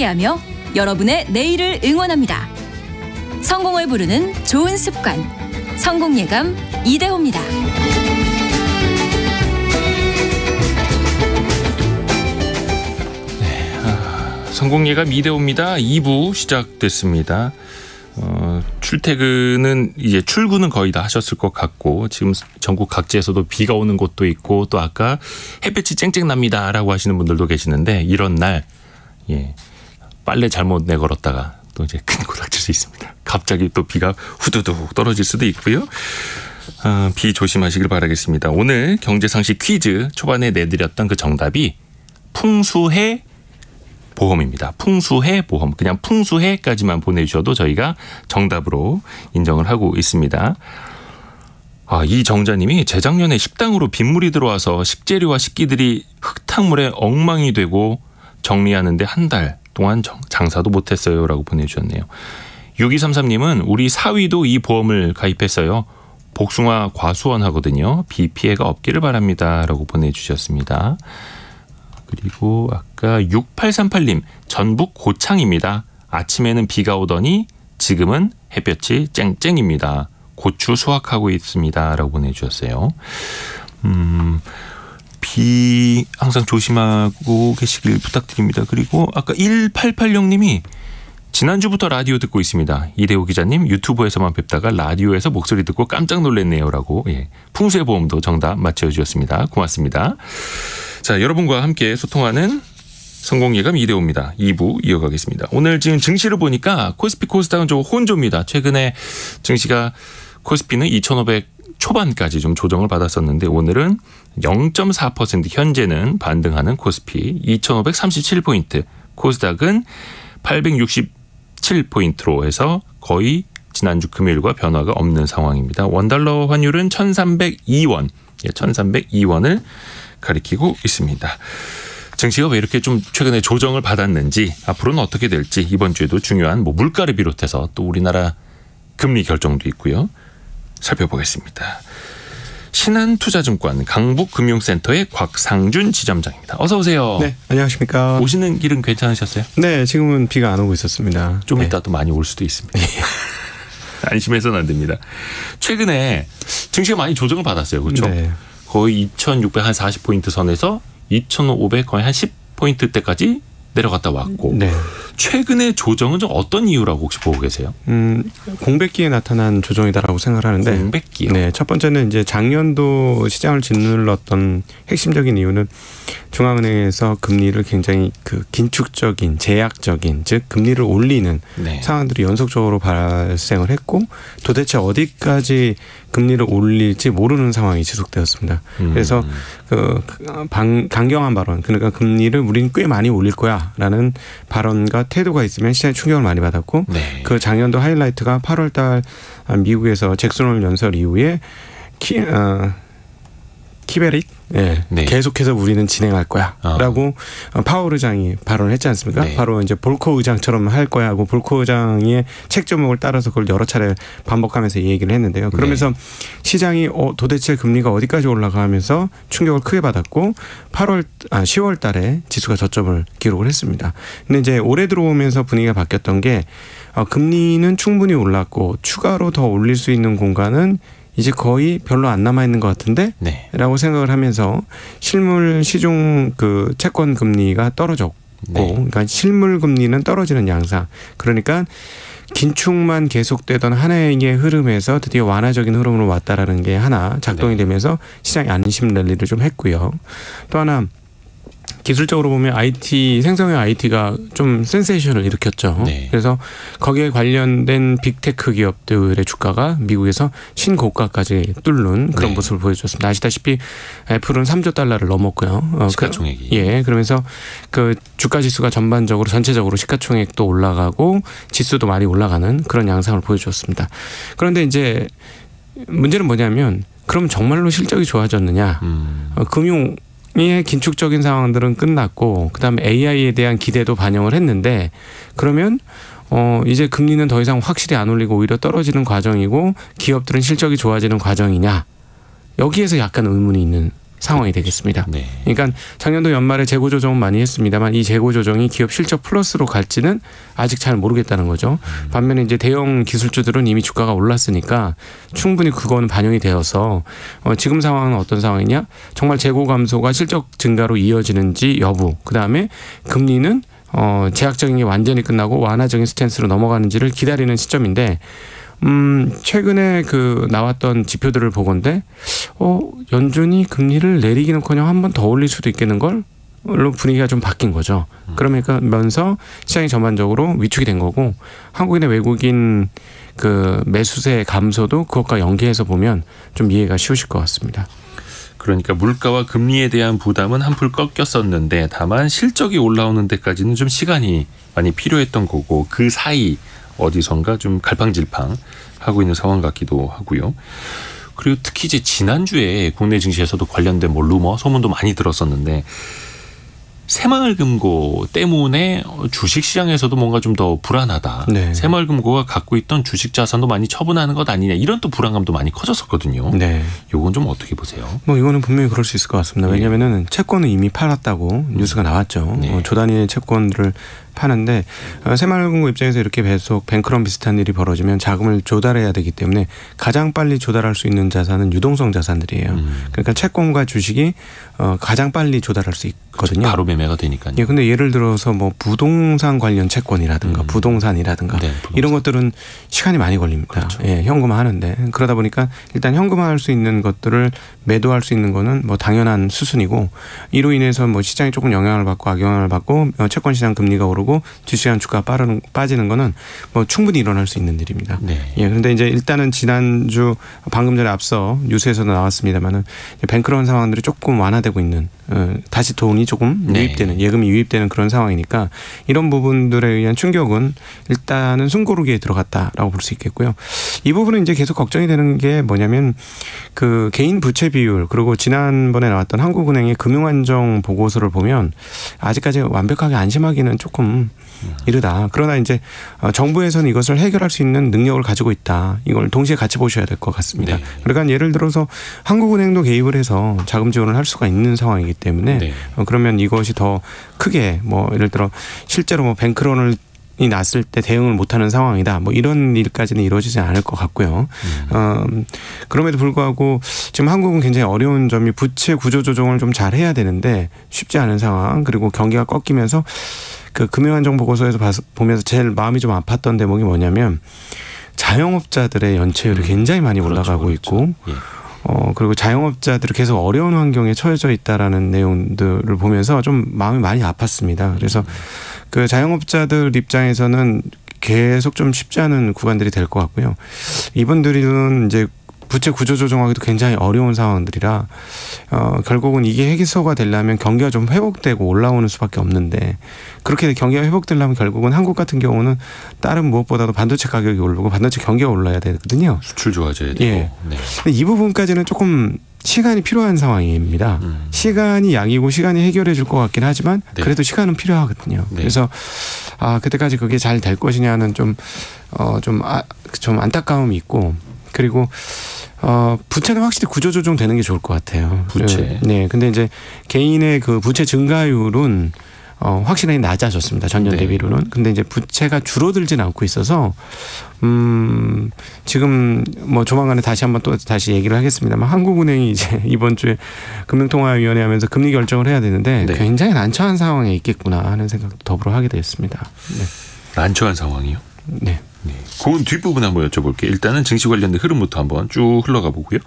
함께하며 여러분의 내일을 응원합니다. 성공을 부르는 좋은 습관, 성공예감 이대호입니다. 성공예감 이대호입니다. 2부 시작됐습니다. 출퇴근은 이제 출근은 거의 다 하셨을 것 같고 지금 전국 각지에서도 비가 오는 곳도 있고 또 아까 햇볕이 쨍쨍납니다라고 하시는 분들도 계시는데 이런 날 빨래 잘못 내걸었다가 또 이제 큰 코 다칠 수 있습니다. 갑자기 또 비가 후두둑 떨어질 수도 있고요. 비 조심하시길 바라겠습니다. 오늘 경제상식 퀴즈 초반에 내드렸던 그 정답이 풍수해 보험입니다. 풍수해 보험. 그냥 풍수해까지만 보내주셔도 저희가 정답으로 인정을 하고 있습니다. 이 정자님이 재작년에 식당으로 빗물이 들어와서 식재료와 식기들이 흙탕물에 엉망이 되고 정리하는데 한 달 동안 장사도 못했어요 라고 보내주셨네요. 6233님은 우리 사위도 이 보험을 가입했어요. 복숭아 과수원 하거든요. 비 피해가 없기를 바랍니다 라고 보내주셨습니다. 그리고 아까 6838님 전북 고창입니다. 아침에는 비가 오더니 지금은 햇볕이 쨍쨍입니다. 고추 수확하고 있습니다 라고 보내주셨어요. 비 항상 조심하고 계시길 부탁드립니다. 그리고 아까 1880님이 지난주부터 라디오 듣고 있습니다. 이대호 기자님 유튜브에서만 뵙다가 라디오에서 목소리 듣고 깜짝 놀랐네요 라고 풍수의 보험도 정답 맞춰주셨습니다. 고맙습니다. 자, 여러분과 함께 소통하는 성공예감 이대호입니다. 2부 이어가겠습니다. 오늘 지금 증시를 보니까 코스피 코스닥은 좀 혼조입니다. 최근에 증시가 코스피는 2,500 초반까지 좀 조정을 받았었는데 오늘은 0.4% 현재는 반등하는 코스피 2,537포인트, 코스닥은 867포인트로 해서 거의 지난주 금요일과 변화가 없는 상황입니다. 원달러 환율은 1,302원, 1,302원을 가리키고 있습니다. 증시가 왜 이렇게 좀 최근에 조정을 받았는지 앞으로는 어떻게 될지 이번 주에도 중요한 물가를 비롯해서 또 우리나라 금리 결정도 있고요. 살펴보겠습니다. 신한투자증권 강북금융센터의 곽상준 지점장입니다. 어서 오세요. 네, 안녕하십니까. 오시는 길은 괜찮으셨어요? 네, 지금은 비가 안 오고 있었습니다. 좀 이따 또 많이 올 수도 있습니다. 안심해서는 안 됩니다. 최근에 증시가 많이 조정을 받았어요. 그렇죠? 네. 거의 2,640포인트 선에서 2,500 거의 한 10포인트대까지 내려갔다 왔고 네. 최근의 조정은 좀 어떤 이유라고 혹시 보고 계세요? 공백기에 나타난 조정이다라고 생각을 하는데 공백기요? 네, 첫 번째는 이제 작년도 시장을 짓눌렀던 핵심적인 이유는 중앙은행에서 금리를 굉장히 긴축적인 제약적인 즉 금리를 올리는 상황들이 연속적으로 발생을 했고 도대체 어디까지 금리를 올릴지 모르는 상황이 지속되었습니다. 그래서 강경한 발언, 그러니까 금리를 우리는 꽤 많이 올릴 거야라는 발언과 태도가 있으면 시장에 충격을 많이 받았고 그 작년도 하이라이트가 8월달 미국에서 잭슨홀 연설 이후에 키베릿 계속해서 우리는 진행할 거야라고 파월 의장이 발언을 했지 않습니까? 바로 이제 볼커 의장처럼 할 거야 하고 볼커 의장의 책 제목을 따라서 그걸 여러 차례 반복하면서 이 얘기를 했는데요. 그러면서 시장이 도대체 금리가 어디까지 올라가면서 충격을 크게 받았고 10월 달에 지수가 저점을 기록을 했습니다. 근데 이제 올해 들어오면서 분위기가 바뀌었던 게 금리는 충분히 올랐고 추가로 더 올릴 수 있는 공간은 이제 거의 별로 안 남아있는 것 같은데? 라고 생각을 하면서 실물 시중 채권 금리가 떨어졌고 그러니까 실물 금리는 떨어지는 양상. 그러니까 긴축만 계속되던 한 해의 흐름에서 드디어 완화적인 흐름으로 왔다라는 게 하나 작동이 되면서 시장이 안심 랠리를 좀 했고요. 또 하나 기술적으로 보면 생성형 IT가 좀 센세이션을 일으켰죠. 그래서 거기에 관련된 빅테크 기업들의 주가가 미국에서 신고가까지 뚫는 그런 모습을 보여줬습니다. 아시다시피 애플은 3조 달러를 넘었고요. 시가총액이. 그러면서 주가 지수가 전반적으로 전체적으로 시가총액도 올라가고 지수도 많이 올라가는 그런 양상을 보여줬습니다. 그런데 이제 문제는 뭐냐면 그럼 정말로 실적이 좋아졌느냐. 금융의 긴축적인 상황들은 끝났고 그다음에 AI에 대한 기대도 반영을 했는데 그러면 이제 금리는 더 이상 확실히 안 올리고 오히려 떨어지는 과정이고 기업들은 실적이 좋아지는 과정이냐. 여기에서 약간 의문이 있는 상황이 되겠습니다. 네. 그러니까 작년도 연말에 재고 조정은 많이 했습니다만 이 재고 조정이 기업 실적 플러스로 갈지는 아직 잘 모르겠다는 거죠. 반면에 이제 대형 기술주들은 이미 주가가 올랐으니까 충분히 그거는 반영이 되어서 지금 상황은 어떤 상황이냐? 정말 재고 감소가 실적 증가로 이어지는지 여부. 그다음에 금리는 제약적인 게 완전히 끝나고 완화적인 스탠스로 넘어가는지를 기다리는 시점인데 최근에 그 나왔던 지표들을 보건대 연준이 금리를 내리기는커녕 한 번 더 올릴 수도 있겠는걸? 로 분위기가 좀 바뀐 거죠. 그러면서 시장이 전반적으로 위축이 된 거고 한국인의 외국인 그 매수세 감소도 그것과 연계해서 보면 좀 이해가 쉬우실 것 같습니다. 그러니까 물가와 금리에 대한 부담은 한풀 꺾였었는데 다만 실적이 올라오는 데까지는 좀 시간이 많이 필요했던 거고 그 사이 어디선가 좀 갈팡질팡 하고 있는 상황 같기도 하고요. 그리고 특히 이제 지난주에 국내 증시에서도 관련된 루머, 소문도 많이 들었었는데 새마을금고 때문에 주식시장에서도 뭔가 좀 더 불안하다. 네. 새마을금고가 갖고 있던 주식 자산도 많이 처분하는 것 아니냐 이런 또 불안감도 많이 커졌었거든요. 네. 이건 좀 어떻게 보세요? 이거는 분명히 그럴 수 있을 것 같습니다. 왜냐하면은 채권은 이미 팔았다고 뉴스가 나왔죠. 네. 조 단위의 채권들을 파는데 새마을금고 입장에서 이렇게 계속 뱅크런 비슷한 일이 벌어지면 자금을 조달해야 되기 때문에 가장 빨리 조달할 수 있는 자산은 유동성 자산들이에요. 그러니까 채권과 주식이 가장 빨리 조달할 수 있거든요. 바로 매매가 되니까요. 예, 근데 예를 들어서 부동산 관련 채권이라든가 부동산이라든가 이런 것들은 시간이 많이 걸립니다. 그렇죠. 예, 현금화하는데 그러다 보니까 일단 현금화할 수 있는 것들을 매도할 수 있는 거는 당연한 수순이고 이로 인해서 시장이 조금 영향을 받고 악영향을 받고 채권 시장 금리가 오르고 주시장 주가가 빠지는 거는 충분히 일어날 수 있는 일입니다. 네. 예, 그런데 이제 일단은 지난주 방금 전에 앞서 뉴스에서도 나왔습니다만은 뱅크런 상황들이 조금 완화되고 있는 다시 돈이 조금 유입되는 예금이 유입되는 그런 상황이니까 이런 부분들에 의한 충격은 일단은 숨고르기에 들어갔다라고 볼 수 있겠고요. 이 부분은 이제 계속 걱정이 되는 게 뭐냐면 그 개인 부채 비율 그리고 지난번에 나왔던 한국은행의 금융안정 보고서를 보면 아직까지 완벽하게 안심하기는 조금 이르다. 그러나 이제 정부에서는 이것을 해결할 수 있는 능력을 가지고 있다. 이걸 동시에 같이 보셔야 될 것 같습니다. 네. 그러니까 예를 들어서 한국은행도 개입을 해서 자금 지원을 할 수가 있는 상황이기 때문에 네. 그러면 그러면 이것이 더 크게 예를 들어 실제로 뱅크런을 이 났을 때 대응을 못하는 상황이다. 이런 일까지는 이루어지지 않을 것 같고요. 그럼에도 불구하고 지금 한국은 굉장히 어려운 점이 부채 구조 조정을 좀 잘 해야 되는데 쉽지 않은 상황 그리고 경기가 꺾이면서 그 금융안정 보고서에서 보면서 제일 마음이 좀 아팠던 대목이 뭐냐면 자영업자들의 연체율이 굉장히 많이 올라가고 있고 예. 그리고 자영업자들이 계속 어려운 환경에 처해져 있다라는 내용들을 보면서 좀 마음이 많이 아팠습니다. 그래서 그 자영업자들 입장에서는 계속 좀 쉽지 않은 구간들이 될 것 같고요. 이분들은 이제 부채 구조 조정하기도 굉장히 어려운 상황들이라 결국은 이게 해소가 되려면 경기가 좀 회복되고 올라오는 수밖에 없는데 그렇게 경기가 회복되려면 결국은 한국 같은 경우는 다른 무엇보다도 반도체 가격이 오르고 반도체 경기가 올라야 되거든요. 수출 좋아져야 되고. 예. 네. 근데 이 부분까지는 조금 시간이 필요한 상황입니다. 시간이 약이고 시간이 해결해 줄 것 같긴 하지만 네. 그래도 시간은 필요하거든요. 네. 그래서 그때까지 그게 잘 될 것이냐는 좀 안타까움이 있고 그리고 부채는 확실히 구조조정 되는 게 좋을 것 같아요. 부채. 네. 근데 이제 개인의 그 부채 증가율은 확실히 낮아졌습니다. 전년 대비로는. 근데 이제 부채가 줄어들지는 않고 있어서 지금 조만간에 다시 한번 또 다시 얘기를 하겠습니다만 한국은행이 이제 이번 주에 금융통화위원회 하면서 금리 결정을 해야 되는데 네. 굉장히 난처한 상황에 있겠구나 하는 생각도 더불어 하게 됐습니다. 네. 난처한 상황이요? 네. 네. 그 뒷부분 한번 여쭤볼게요. 일단은 증시 관련된 흐름부터 한번 쭉 흘러가 보고요.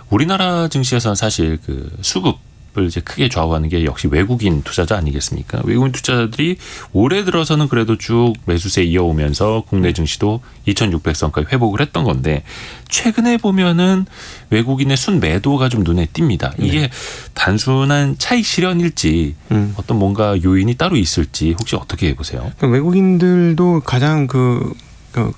우리나라 증시에서는 사실 그 수급을 이제 크게 좌우하는 게 역시 외국인 투자자 아니겠습니까? 외국인 투자자들이 올해 들어서는 그래도 쭉 매수세 이어오면서 국내 증시도 2,600선까지 회복을 했던 건데 최근에 보면은 외국인의 순매도가 좀 눈에 띕니다. 이게 단순한 차익 실현일지 어떤 뭔가 요인이 따로 있을지 혹시 어떻게 보세요? 외국인들도 가장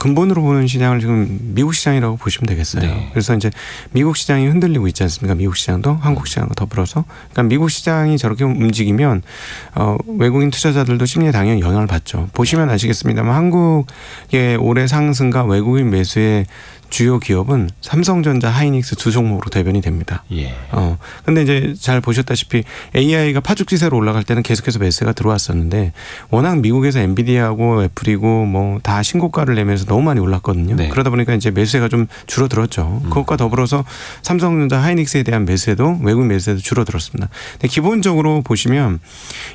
근본으로 보는 시장을 지금 미국 시장이라고 보시면 되겠어요. 네. 그래서 이제 미국 시장이 흔들리고 있지 않습니까? 미국 시장도 한국 시장과 더불어서. 그러니까 미국 시장이 저렇게 움직이면 외국인 투자자들도 심리에 당연히 영향을 받죠. 보시면 아시겠습니다만 한국의 올해 상승과 외국인 매수의 주요 기업은 삼성전자, 하이닉스 두 종목으로 대변이 됩니다. 예. 근데 이제 잘 보셨다시피 AI가 파죽지세로 올라갈 때는 계속해서 매수가 들어왔었는데 워낙 미국에서 엔비디아하고 애플이고 뭐 다 신고가를 내면서 너무 많이 올랐거든요. 네. 그러다 보니까 이제 매수세가 좀 줄어들었죠. 그것과 더불어서 삼성전자, 하이닉스에 대한 매수세도 외국 매수세도 줄어들었습니다. 근데 기본적으로 보시면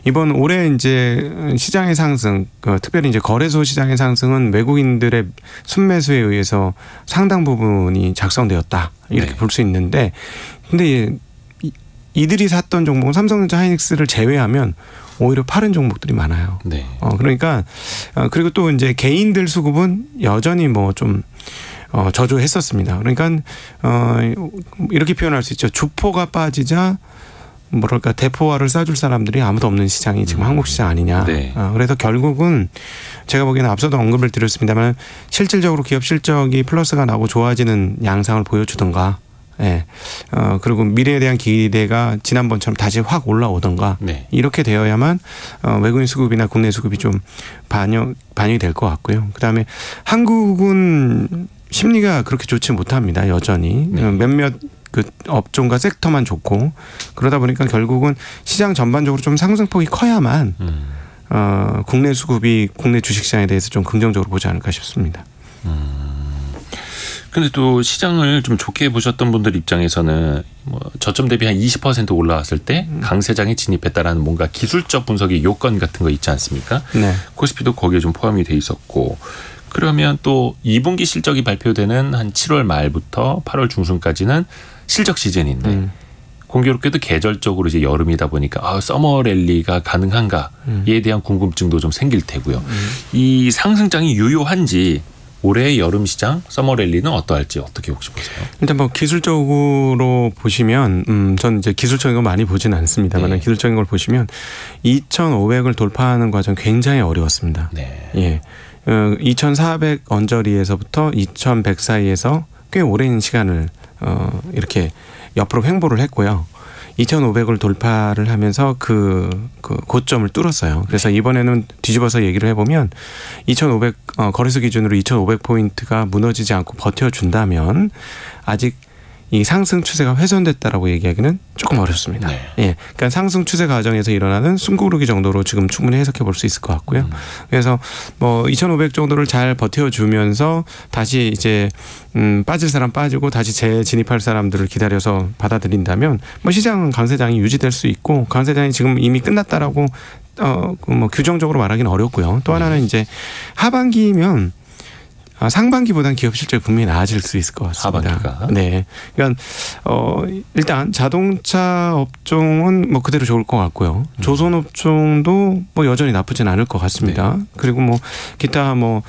이번 올해 이제 시장의 상승, 특별히 이제 거래소 시장의 상승은 외국인들의 순매수에 의해서 상당 부분이 작성되었다 이렇게 네. 볼 수 있는데, 근데 이들이 샀던 종목은 삼성전자, 하이닉스를 제외하면 오히려 파른 종목들이 많아요. 네. 그러니까 그리고 또 이제 개인들 수급은 여전히 뭐 좀 저조했었습니다. 그러니까 이렇게 표현할 수 있죠. 주포가 빠지자 뭐랄까 대포화를 쏴줄 사람들이 아무도 없는 시장이 지금 한국 시장 아니냐. 네. 그래서 결국은 제가 보기에는 앞서도 언급을 드렸습니다만 실질적으로 기업 실적이 플러스가 나고 좋아지는 양상을 보여주던가, 예. 그리고 미래에 대한 기대가 지난번처럼 다시 확 올라오던가 네. 이렇게 되어야만 외국인 수급이나 국내 수급이 좀 반영이 될 것 같고요. 그다음에 한국은 심리가 그렇게 좋지 못합니다. 여전히 네. 몇몇 그 업종과 섹터만 좋고 그러다 보니까 결국은 시장 전반적으로 좀 상승폭이 커야만 국내 수급이 국내 주식시장에 대해서 좀 긍정적으로 보지 않을까 싶습니다. 근데 또 시장을 좀 좋게 보셨던 분들 입장에서는 뭐 저점 대비 한 20% 올라왔을 때 강세장에 진입했다라는 뭔가 기술적 분석의 요건 같은 거 있지 않습니까? 네. 코스피도 거기에 좀 포함이 돼 있었고, 그러면 또 2분기 실적이 발표되는 한 7월 말부터 8월 중순까지는 실적 시즌인데 공교롭게도 계절적으로 이제 여름이다 보니까 서머 랠리가 가능한가에 대한 궁금증도 좀 생길 테고요. 이 상승장이 유효한지 올해의 여름 시장 서머 랠리는 어떠할지 어떻게 혹시 보세요? 일단 뭐 기술적으로 보시면 전 이제 기술적인 거 많이 보지는 않습니다만 네. 기술적인 걸 보시면 2,500을 돌파하는 과정 굉장히 어려웠습니다. 네. 예. 2,400 언저리에서부터 2,100 사이에서 꽤 오랜 시간을 이렇게 옆으로 횡보를 했고요. 2,500을 돌파를 하면서 그 고점을 뚫었어요. 그래서 이번에는 뒤집어서 얘기를 해보면 2,500 거래소 기준으로 2,500포인트가 무너지지 않고 버텨준다면 아직 이 상승 추세가 훼손됐다라고 얘기하기는 조금 어렵습니다. 네. 예, 그러니까 상승 추세 과정에서 일어나는 숨고르기 정도로 지금 충분히 해석해 볼 수 있을 것 같고요. 그래서 뭐 2,500 정도를 잘 버텨주면서 다시 이제 빠질 사람 빠지고 다시 재진입할 사람들을 기다려서 받아들인다면 뭐 시장 강세장이 유지될 수 있고, 강세장이 지금 이미 끝났다라고 뭐 규정적으로 말하기는 어렵고요. 또 하나는 이제 하반기면 상반기보다는 기업 실적이 분명히 나아질 수 있을 것 같습니다. 하반기가. 네. 그러니까 일단 자동차 업종은 뭐 그대로 좋을 것 같고요. 조선 업종도 뭐 여전히 나쁘진 않을 것 같습니다. 네. 그리고 뭐 기타 뭐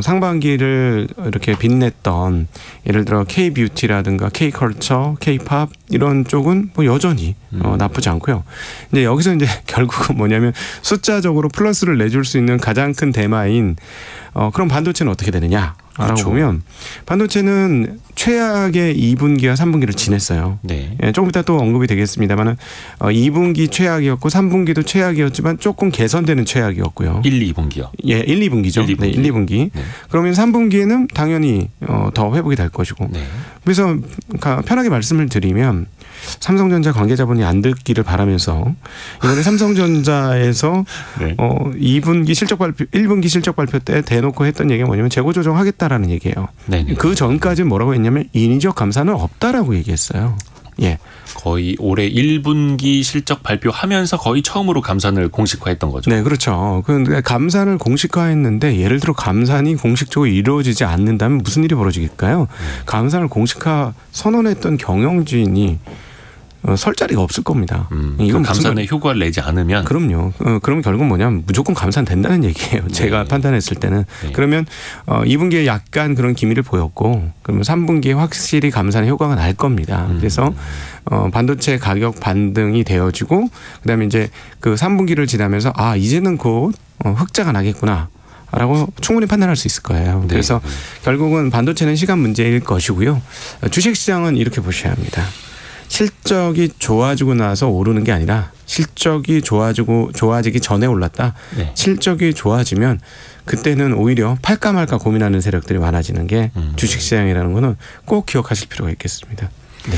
상반기를 이렇게 빛냈던 예를 들어 K-뷰티라든가 K-컬처, K-팝 이런 쪽은 뭐 여전히 나쁘지 않고요. 근데 여기서 이제 결국은 뭐냐면 숫자적으로 플러스를 내줄 수 있는 가장 큰 테마인 그럼 반도체는 어떻게 되느냐라고 그렇죠. 보면 반도체는 최악의 2분기와 3분기를 지냈어요. 네. 예, 조금 이따 또 언급이 되겠습니다만 2분기 최악이었고 3분기도 최악이었지만 조금 개선되는 최악이었고요. 1, 2분기요? 예, 1, 2분기죠. 1, 2분기. 네, 1, 2분기. 네. 그러면 3분기에는 당연히 더 회복이 될 것이고. 네. 그래서 편하게 말씀을 드리면 삼성전자 관계자분이 안 듣기를 바라면서 이번에 삼성전자에서 네. 2분기 실적 발표, 1분기 실적 발표 때 대놓고 했던 얘기가 뭐냐면 재고 조정하겠다라는 얘기예요. 네네. 그 전까지는 뭐라고 했냐면 인위적 감사는 없다라고 얘기했어요. 예. 거의 올해 1분기 실적 발표하면서 거의 처음으로 감산을 공식화했던 거죠. 네, 그렇죠. 그런데 감산을 공식화했는데 예를 들어 감산이 공식적으로 이루어지지 않는다면 무슨 일이 벌어지겠까요? 감산을 공식화 선언했던 경영진이 설 자리가 없을 겁니다. 이건 감산의 효과를 내지 않으면. 그럼요. 그러면 결국 뭐냐면 무조건 감산된다는 얘기예요. 제가 판단했을 때는. 네. 그러면 2분기에 약간 그런 기미를 보였고 그러면 3분기에 확실히 감산의 효과가 날 겁니다. 그래서 반도체 가격 반등이 되어지고 그다음에 이제 그 3분기를 지나면서 이제는 곧 흑자가 나겠구나. 라고 충분히 판단할 수 있을 거예요. 네. 그래서 결국은 반도체는 시간 문제일 것이고요. 주식시장은 이렇게 보셔야 합니다. 실적이 좋아지고 나서 오르는 게 아니라 실적이 좋아지기 전에 올랐다. 네. 실적이 좋아지면 그때는 오히려 팔까 말까 고민하는 세력들이 많아지는 게 주식시장이라는 거는 꼭 기억하실 필요가 있겠습니다. 네.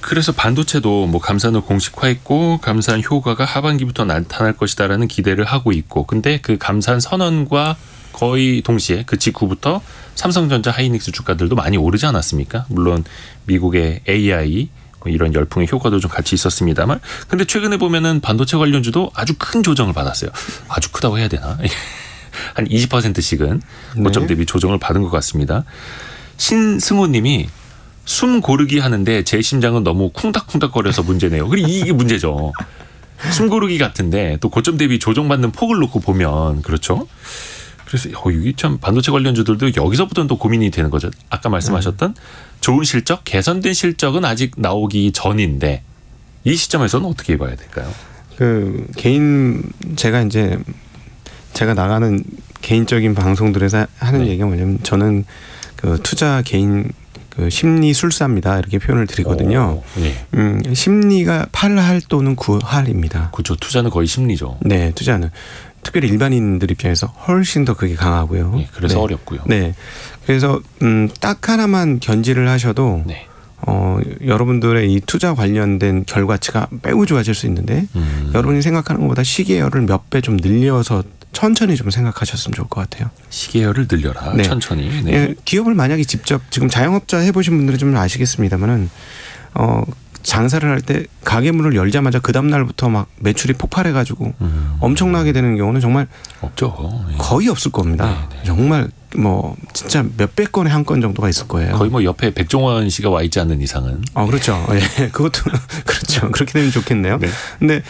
그래서 반도체도 뭐 감산을 공식화했고 감산 효과가 하반기부터 나타날 것이다라는 기대를 하고 있고, 근데 그 감산 선언과 거의 동시에 그 직후부터 삼성전자, 하이닉스 주가들도 많이 오르지 않았습니까? 물론 미국의 AI 뭐 이런 열풍의 효과도 좀 같이 있었습니다만, 근데 최근에 보면은 반도체 관련주도 아주 큰 조정을 받았어요. 아주 크다고 해야 되나? 한 20%씩은 고점 대비 조정을 받은 것 같습니다. 신승호님이 숨 고르기 하는데 제 심장은 너무 쿵닥쿵닥거려서 문제네요. 그리고 이게 문제죠. 숨 고르기 같은데 또 고점 대비 조정받는 폭을 놓고 보면 그렇죠. 그래서 이게 참 반도체 관련주들도 여기서부터는 또 고민이 되는 거죠. 아까 말씀하셨던 좋은 실적, 개선된 실적은 아직 나오기 전인데 이 시점에서는 어떻게 봐야 될까요? 그 제가 나가는 개인적인 방송들에서 하는 얘기가 뭐냐면, 저는 그 투자 개인 그 심리술사입니다, 이렇게 표현을 드리거든요. 네. 심리가 8할 또는 9할입니다. 그렇죠. 투자는 거의 심리죠. 네, 투자는 특별히 일반인들 입장에서 훨씬 더 그게 강하고요. 네, 그래서 어렵고요. 네, 그래서 딱 하나만 견지를 하셔도 네. 여러분들의 이 투자 관련된 결과치가 매우 좋아질 수 있는데, 여러분이 생각하는 것보다 시계열을 몇 배 좀 늘려서 천천히 좀 생각하셨으면 좋을 것 같아요. 시계열을 늘려라. 네. 천천히. 네. 예, 기업을 만약에 직접 지금 자영업자 해보신 분들은 좀 아시겠습니다만은 장사를 할 때 가게 문을 열자마자 그 다음 날부터 막 매출이 폭발해가지고 엄청나게 되는 경우는 정말 없죠. 네. 거의 없을 겁니다. 네. 정말 뭐 진짜 몇백 건에 한 건 정도가 있을 거예요. 거의 뭐 옆에 백종원 씨가 와 있지 않는 이상은. 그렇죠. 예, 그것도 그렇죠. 그렇게 되면 좋겠네요. 네. 근데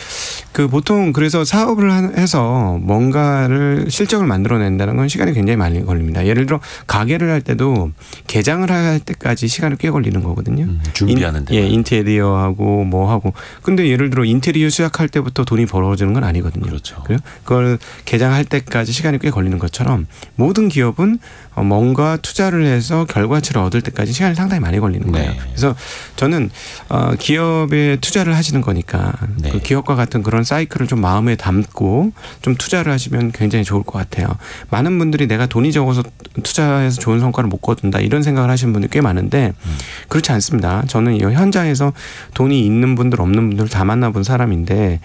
그 보통 그래서 사업을 해서 뭔가를 실적을 만들어낸다는 건 시간이 굉장히 많이 걸립니다. 예를 들어 가게를 할 때도 개장을 할 때까지 시간이 꽤 걸리는 거거든요. 준비하는데. 예, 인테리어하고 뭐 하고. 근데 예를 들어 인테리어 시작할 때부터 돈이 벌어지는 건 아니거든요. 그렇죠. 그걸 개장할 때까지 시간이 꽤 걸리는 것처럼 모든 기업은 뭔가 투자를 해서 결과치를 얻을 때까지 시간이 상당히 많이 걸리는 거예요. 네. 그래서 저는 기업에 투자를 하시는 거니까 네. 그 기업과 같은 그런 사이클을 좀 마음에 담고 좀 투자를 하시면 굉장히 좋을 것 같아요. 많은 분들이 내가 돈이 적어서 투자해서 좋은 성과를 못 거둔다 이런 생각을 하시는 분들이 꽤 많은데 그렇지 않습니다. 저는 이 현장에서 돈이 있는 분들 없는 분들 다 만나본 사람인데,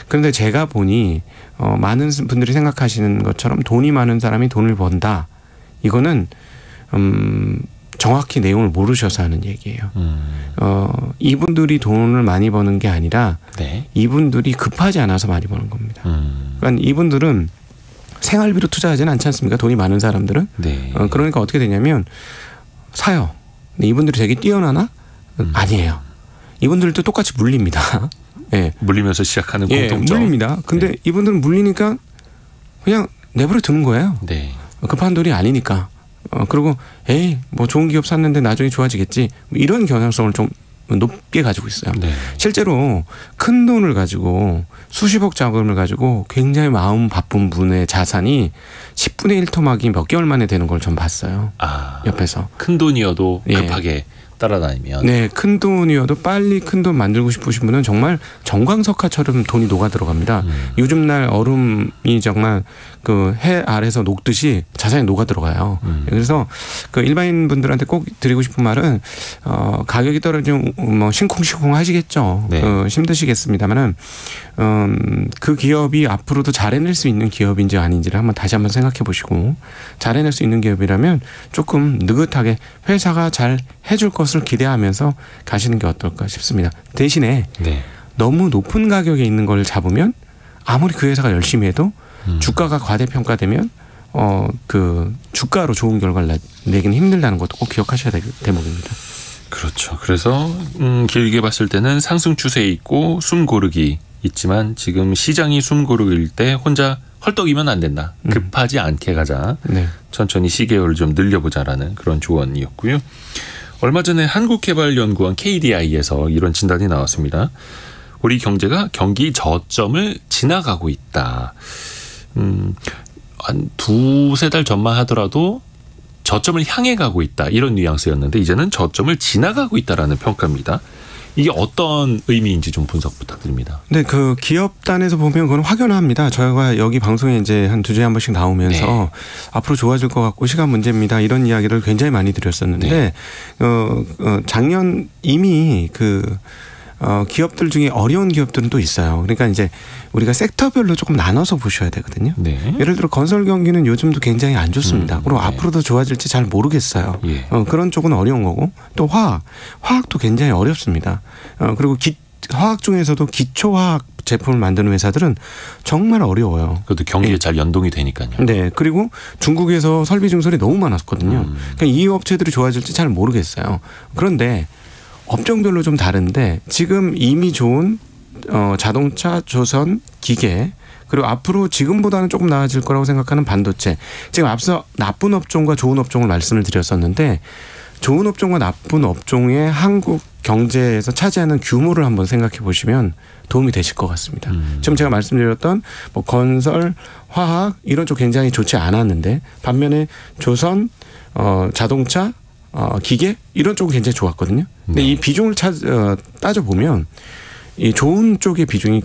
그런데 제가 보니 많은 분들이 생각하시는 것처럼 돈이 많은 사람이 돈을 번다. 이거는 정확히 내용을 모르셔서 하는 얘기예요. 이분들이 돈을 많이 버는 게 아니라 네. 이분들이 급하지 않아서 많이 버는 겁니다. 그러니까 이분들은 생활비로 투자하지는 않지 않습니까? 돈이 많은 사람들은. 네. 그러니까 어떻게 되냐면 사요. 근데 이분들이 되게 뛰어나나? 아니에요. 이분들도 똑같이 물립니다. 예. 물리면서 시작하는 공통점. 물립니다. 근데 네. 이분들은 물리니까 그냥 내버려 두는 거예요. 네. 급한 돈이 아니니까. 그리고 뭐 좋은 기업 샀는데 나중에 좋아지겠지. 이런 경향성을 좀 높게 가지고 있어요. 네. 실제로 큰 돈을 가지고 수십억 자금을 가지고 굉장히 마음 바쁜 분의 자산이 10분의 1 토막이 몇 개월 만에 되는 걸 좀 봤어요. 옆에서. 큰 돈이어도 급하게 따라다니면. 네, 큰 돈이어도 빨리 큰 돈 만들고 싶으신 분은 정말 정광석화처럼 돈이 녹아 들어갑니다. 요즘 날 얼음이 정말 그 해 아래서 녹듯이 자산이 녹아 들어가요. 그래서 그 일반인 분들한테 꼭 드리고 싶은 말은 가격이 떨어지면 뭐 싱쿵싱쿵 하시겠죠. 네. 힘드시겠습니다만은 그 기업이 앞으로도 잘해낼 수 있는 기업인지 아닌지를 다시 한번 생각해 보시고, 잘해낼 수 있는 기업이라면 조금 느긋하게 회사가 잘 해줄 것을 기대하면서 가시는 게 어떨까 싶습니다. 대신에 네. 너무 높은 가격에 있는 걸 잡으면 아무리 그 회사가 열심히 해도 주가가 과대평가되면 그 주가로 좋은 결과를 내기는 힘들다는 것도 꼭 기억하셔야 될 대목입니다. 그렇죠. 그래서 길게 봤을 때는 상승 추세에 있고 숨 고르기 있지만, 지금 시장이 숨 고르기일 때 혼자 헐떡이면 안 된다. 급하지 않게 가자. 네. 천천히 시계열을 좀 늘려보자라는 그런 조언이었고요. 얼마 전에 한국개발연구원 KDI에서 이런 진단이 나왔습니다. 우리 경제가 경기 저점을 지나가고 있다. 한 두세 달 전만 하더라도 저점을 향해 가고 있다, 이런 뉘앙스였는데 이제는 저점을 지나가고 있다라는 평가입니다. 이게 어떤 의미인지 좀 분석 부탁드립니다. 네, 그 기업단에서 보면 그건 확연합니다. 저희가 여기 방송에 이제 한 2주에 한 번씩 나오면서 네. 앞으로 좋아질 것 같고 시간 문제입니다. 이런 이야기를 굉장히 많이 드렸었는데 네. 작년 이미 기업들 중에 어려운 기업들은 또 있어요. 그러니까 이제 우리가 섹터별로 조금 나눠서 보셔야 되거든요. 네. 예를 들어 건설 경기는 요즘도 굉장히 안 좋습니다. 그리고 네. 앞으로도 좋아질지 잘 모르겠어요. 예. 그런 쪽은 어려운 거고 또 화학도 굉장히 어렵습니다. 그리고 화학 중에서도 기초화학 제품을 만드는 회사들은 정말 어려워요. 그것도 경기에 네. 잘 연동이 되니까요. 네. 그리고 중국에서 설비 증설이 너무 많았거든요. 그러니까 이 업체들이 좋아질지 잘 모르겠어요. 그런데 업종별로 좀 다른데 지금 이미 좋은 자동차, 조선, 기계 그리고 앞으로 지금보다는 조금 나아질 거라고 생각하는 반도체. 지금 앞서 나쁜 업종과 좋은 업종을 말씀을 드렸었는데 좋은 업종과 나쁜 업종의 한국 경제에서 차지하는 규모를 한번 생각해 보시면 도움이 되실 것 같습니다. 지금 제가 말씀드렸던 뭐 건설, 화학 이런 쪽 굉장히 좋지 않았는데 반면에 조선, 자동차 기계 이런 쪽은 굉장히 좋았거든요. 근데 이 비중을 따져보면 이 좋은 쪽의 비중이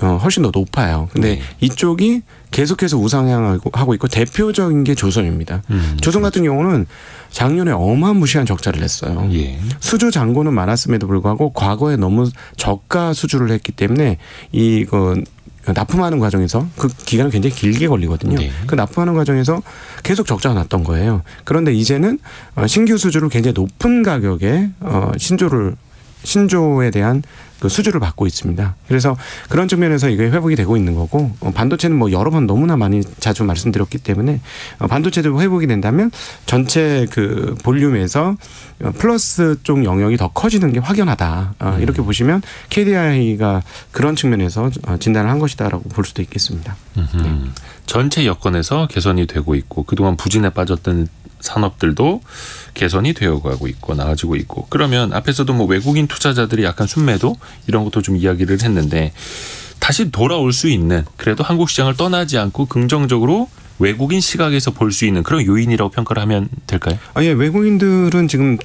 훨씬 더 높아요. 근데 이쪽이 계속해서 우상향하고 있고 대표적인 게 조선입니다. 조선 같은 경우는 작년에 어마무시한 적자를 냈어요. 예. 수주 잔고는 많았음에도 불구하고 과거에 너무 저가 수주를 했기 때문에 납품하는 과정에서 그 기간은 굉장히 길게 걸리거든요. 네. 그 납품하는 과정에서 계속 적자가 났던 거예요. 그런데 이제는 신규 수주를 굉장히 높은 가격에 신조에 대한 그 수주를 받고 있습니다. 그래서 그런 측면에서 이게 회복이 되고 있는 거고 반도체는 뭐 여러 번 너무나 많이 자주 말씀드렸기 때문에 반도체도 회복이 된다면 전체 그 볼륨에서 플러스 쪽 영역이 더 커지는 게 확연하다. 이렇게 보시면 KDI가 그런 측면에서 진단을 한 것이다라고 볼 수도 있겠습니다. 네. 전체 여건에서 개선이 되고 있고 그동안 부진에 빠졌던 산업들도 개선이 되어가고 있고 나아지고 있고 그러면 앞에서도 뭐 외국인 투자자들이 약간 순매도 이런 것도 좀 이야기를 했는데 다시 돌아올 수 있는 그래도 한국 시장을 떠나지 않고 긍정적으로 외국인 시각에서 볼 수 있는 그런 요인이라고 평가를 하면 될까요? 예, 외국인들은 지금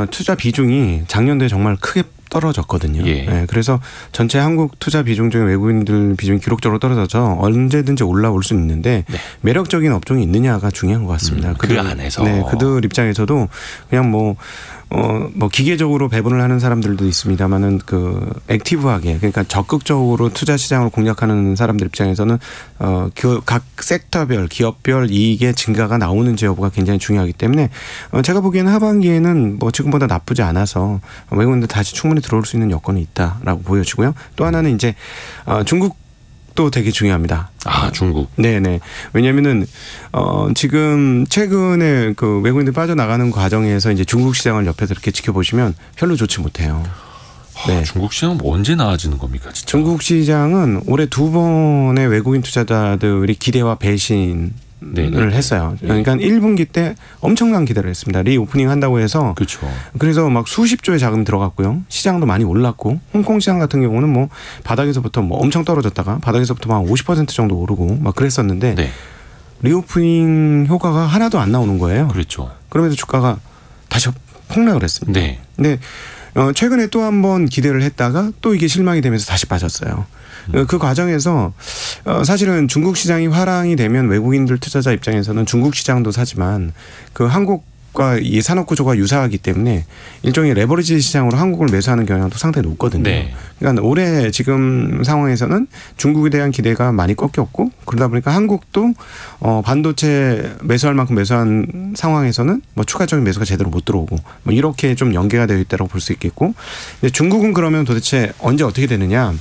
투자 비중이 작년도에 정말 크게 떨어졌거든요. 예. 네, 그래서 전체 한국 투자 비중 중에 외국인들 비중이 기록적으로 떨어져서 언제든지 올라올 수 있는데 네. 매력적인 업종이 있느냐가 중요한 것 같습니다. 그 안에서. 네, 그들 입장에서도 그냥 뭐 기계적으로 배분을 하는 사람들도 있습니다만은 액티브하게 그러니까 적극적으로 투자 시장을 공략하는 사람들 입장에서는 각 섹터별, 기업별 이익의 증가가 나오는지 여부가 굉장히 중요하기 때문에 제가 보기에는 하반기에는 뭐 지금보다 나쁘지 않아서 외국인들 다시 충분히 들어올 수 있는 여건이 있다라고 보여지고요. 또 하나는 이제 중국도 되게 중요합니다. 중국. 네네. 왜냐면은 지금 최근에 그 외국인들 빠져나가는 과정에서 이제 중국 시장을 옆에서 이렇게 지켜보시면 별로 좋지 못해요. 네. 중국 시장은 언제 나아지는 겁니까, 진짜? 중국 시장은 올해 2번의 외국인 투자자들이 기대와 배신 을 했어요. 그러니까 1분기 때 엄청난 기대를 했습니다. 리오프닝 한다고 해서. 그렇죠. 그래서 막 수십조의 자금 들어갔고요. 시장도 많이 올랐고 홍콩 시장 같은 경우는 뭐 바닥에서부터 뭐 엄청 떨어졌다가 바닥에서부터 한 50% 정도 오르고 막 그랬었는데 네. 리오프닝 효과가 하나도 안 나오는 거예요. 그렇죠. 그러면서 주가가 다시 폭락을 했습니다. 네. 근데 최근에 또 한 번 기대를 했다가 또 이게 실망이 되면서 다시 빠졌어요. 그 과정에서 사실은 중국 시장이 화랑이 되면 외국인들 투자자 입장에서는 중국 시장도 사지만 그 한국과 이 산업 구조가 유사하기 때문에 일종의 레버리지 시장으로 한국을 매수하는 경향도 상당히 높거든요. 네. 그러니까 올해 지금 상황에서는 중국에 대한 기대가 많이 꺾였고 그러다 보니까 한국도 반도체 매수할 만큼 매수한 상황에서는 뭐 추가적인 매수가 제대로 못 들어오고 뭐 이렇게 좀 연계가 되어 있다고 볼 수 있겠고 근데 중국은 그러면 도대체 언제 어떻게 되느냐?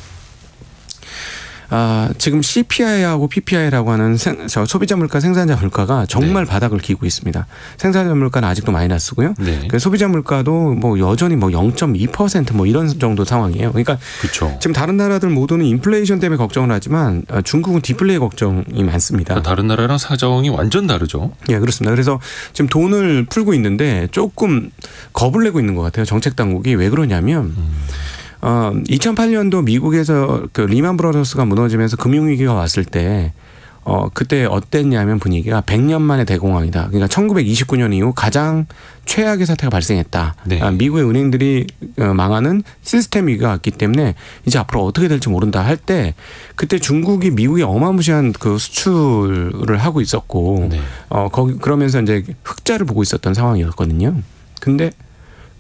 지금 CPI하고 PPI라고 하는 소비자 물가, 생산자 물가가 정말 네. 바닥을 기고 있습니다. 생산자 물가는 아직도 마이너스고요. 네. 소비자 물가도 뭐 여전히 뭐 0.2% 뭐 이런 정도 상황이에요. 그러니까 그쵸. 지금 다른 나라들 모두는 인플레이션 때문에 걱정을 하지만 중국은 디플레이 걱정이 많습니다. 다른 나라랑 사정이 완전 다르죠. 예, 그렇습니다. 그래서 지금 돈을 풀고 있는데 조금 겁을 내고 있는 것 같아요. 정책 당국이 왜 그러냐면 2008년도 미국에서 그 리만 브라더스가 무너지면서 금융위기가 왔을 때 그때 어땠냐면 분위기가 100년 만에 대공황이다. 그러니까 1929년 이후 가장 최악의 사태가 발생했다. 네. 미국의 은행들이 망하는 시스템 위기가 왔기 때문에 이제 앞으로 어떻게 될지 모른다 할 때 그때 중국이 미국에 어마무시한 그 수출을 하고 있었고 네. 그러면서 이제 흑자를 보고 있었던 상황이었거든요. 근데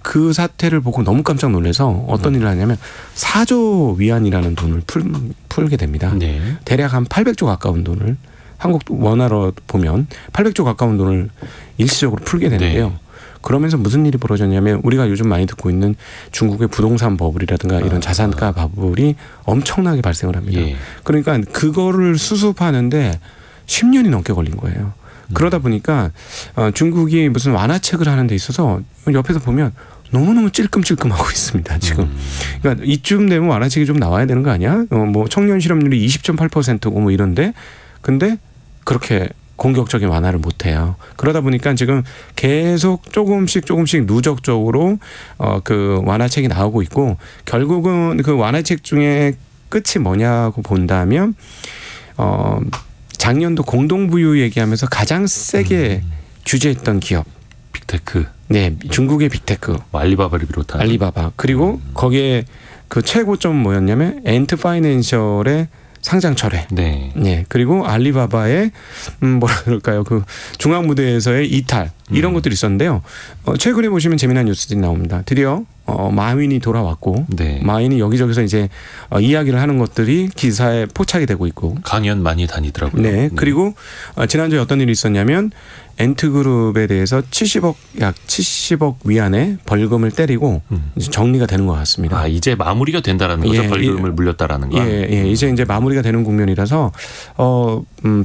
그 사태를 보고 너무 깜짝 놀라서 어떤 일을 하냐면 4조 위안이라는 돈을 풀게 됩니다. 네. 대략 한 800조 가까운 돈을 한국 원화로 보면 800조 가까운 돈을 일시적으로 풀게 되는데요. 네. 그러면서 무슨 일이 벌어졌냐면 우리가 요즘 많이 듣고 있는 중국의 부동산 버블이라든가 이런 자산가 버블이 엄청나게 발생을 합니다. 예. 그러니까 그거를 수습하는데 10년이 넘게 걸린 거예요. 그러다 보니까 중국이 무슨 완화책을 하는 데 있어서 옆에서 보면 너무너무 찔끔찔끔하고 있습니다. 지금. 그러니까 이쯤 되면 완화책이 좀 나와야 되는 거 아니야? 뭐 청년 실업률이 20.8%고 뭐 이런데 근데 그렇게 공격적인 완화를 못해요. 그러다 보니까 지금 계속 조금씩 누적적으로 그 완화책이 나오고 있고 결국은 그 완화책 중에 끝이 뭐냐고 본다면 작년도 공동부유 얘기하면서 가장 세게 규제했던 기업. 빅테크. 네, 중국의 빅테크. 알리바바를 비롯한. 알리바바. 그리고 거기에 그 최고점 뭐였냐면 엔트 파이낸셜의 상장 철회. 네. 네. 그리고 알리바바의 뭐라 그럴까요? 그 중앙 무대에서의 이탈 이런 것들이 있었는데요. 최근에 보시면 재미난 뉴스들이 나옵니다. 드디어 마윈이 돌아왔고 네. 마윈이 여기저기서 이제 이야기를 하는 것들이 기사에 포착이 되고 있고 이강연 많이 다니더라고요. 네. 그리고 지난주에 어떤 일이 있었냐면 엔트그룹에 대해서 약 70억 위안의 벌금을 때리고 이제 정리가 되는 것 같습니다. 아, 이제 마무리가 된다라는 거죠. 벌금을 물렸다라는 거. 예. 이제 마무리가 되는 국면이라서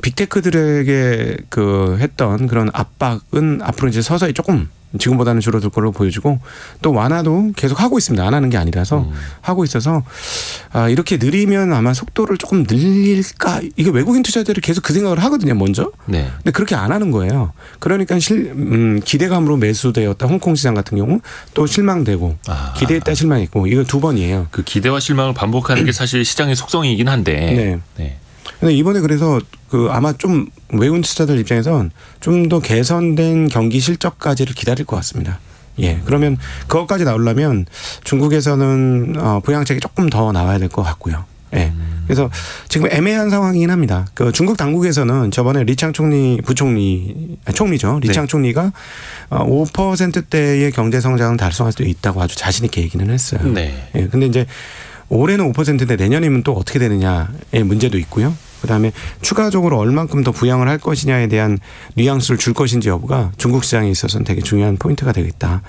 빅테크들에게 그 했던 그런 압박은 앞으로 이제 서서히 조금 지금보다는 줄어들 걸로 보여지고 또 완화도 계속 하고 있습니다. 안 하는 게 아니라서 하고 있어서 이렇게 느리면 아마 속도를 조금 늘릴까? 이게 외국인 투자자들이 계속 그 생각을 하거든요. 먼저. 네. 근데 그렇게 안 하는 거예요. 그러니까 기대감으로 매수되었다. 홍콩 시장 같은 경우 또 실망되고 기대했다 실망했고 이거 두 번이에요. 그 기대와 실망을 반복하는 게 사실 시장의 속성이긴 한데. 네. 근데 이번에 그래서 그 아마 좀 외국인 투자자들 입장에선 좀 더 개선된 경기 실적까지를 기다릴 것 같습니다. 예. 그러면 그것까지 나오려면 중국에서는 부양책이 조금 더 나와야 될 것 같고요. 예. 그래서 지금 애매한 상황이긴 합니다. 그 중국 당국에서는 저번에 리창 총리죠. 리창 네. 총리가 5%대의 경제 성장을 달성할 수 있다고 아주 자신 있게 얘기는 했어요. 네. 예. 근데 이제 올해는 5%인데 내년이면 또 어떻게 되느냐의 문제도 있고요. 그다음에 추가적으로 얼만큼 더 부양을 할 것이냐에 대한 뉘앙스를 줄 것인지 여부가 중국 시장에 있어서는 되게 중요한 포인트가 되겠다.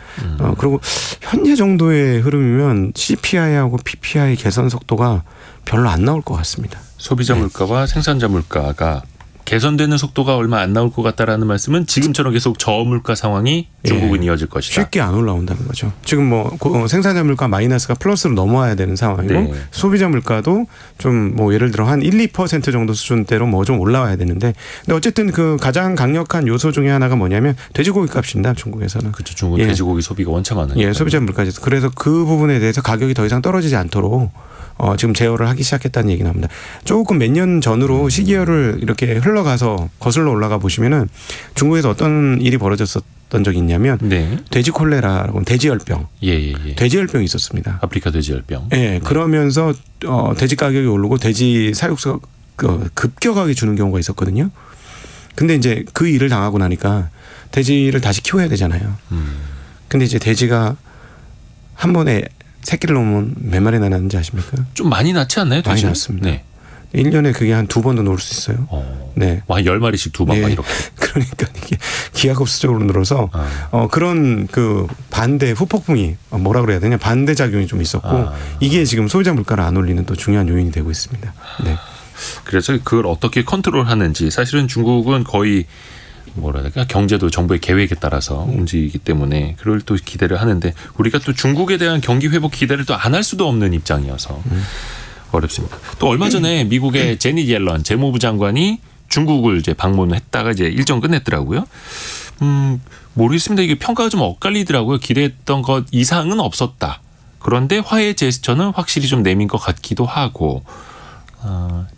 그리고 현재 정도의 흐름이면 CPI하고 PPI 개선 속도가 별로 안 나올 것 같습니다. 소비자 물가와 생산자 물가가 개선되는 속도가 얼마 안 나올 것 같다라는 말씀은 지금처럼 계속 저물가 상황이 중국은 이어질 것이다. 쉽게 안 올라온다는 거죠. 지금 뭐 생산자 물가 마이너스가 플러스로 넘어와야 되는 상황이고 네. 소비자 물가도 좀 뭐 예를 들어 한 1~2% 정도 수준대로 뭐 좀 올라와야 되는데 근데 어쨌든 그 가장 강력한 요소 중에 하나가 뭐냐면 돼지고기 값입니다. 중국에서는. 그렇죠. 중국은 돼지고기 소비가 원체 많으니까. 예, 소비자 물가에서. 그래서 그 부분에 대해서 가격이 더 이상 떨어지지 않도록 지금 제어를 하기 시작했다는 얘기 나옵니다. 조금 몇 년 전으로 시기열을 이렇게 흘러가서 거슬러 올라가 보시면은 중국에서 어떤 일이 벌어졌었던 적이 있냐면 네. 돼지 콜레라라고 돼지열병. 예. 돼지열병이 있었습니다. 아프리카 돼지열병. 예. 네. 그러면서 돼지 가격이 오르고 돼지 사육수가 급격하게 주는 경우가 있었거든요. 근데 이제 그 일을 당하고 나니까 돼지를 다시 키워야 되잖아요. 근데 이제 돼지가 한 번에 새끼를 놓으면 몇 마리나 나는지 아십니까? 좀 많이 낳지 않나요? 많이 낳습니다. 네. 1년에 그게 한 2번도 놓을 수 있어요. 네. 와, 10마리씩 2번 네. 이렇게. 그러니까 이게 기하급수적으로 늘어서 그런 그 반대 후폭풍이 뭐라 그래야 되냐 반대 작용이 좀 있었고 이게 지금 소비자 물가를 안 올리는 또 중요한 요인이 되고 있습니다. 네. 그래서 그걸 어떻게 컨트롤하는지 사실은 중국은 거의 뭐라 해야 될까 경제도 정부의 계획에 따라서 움직이기 때문에 그걸 또 기대를 하는데 우리가 또 중국에 대한 경기 회복 기대를 또 안 할 수도 없는 입장이어서 어렵습니다. 또 얼마 전에 미국의 제닛 옐런 재무부 장관이 중국을 이제 방문했다가 이제 일정 끝냈더라고요. 모르겠습니다. 이게 평가가 좀 엇갈리더라고요. 기대했던 것 이상은 없었다. 그런데 화해 제스처는 확실히 좀 내민 것 같기도 하고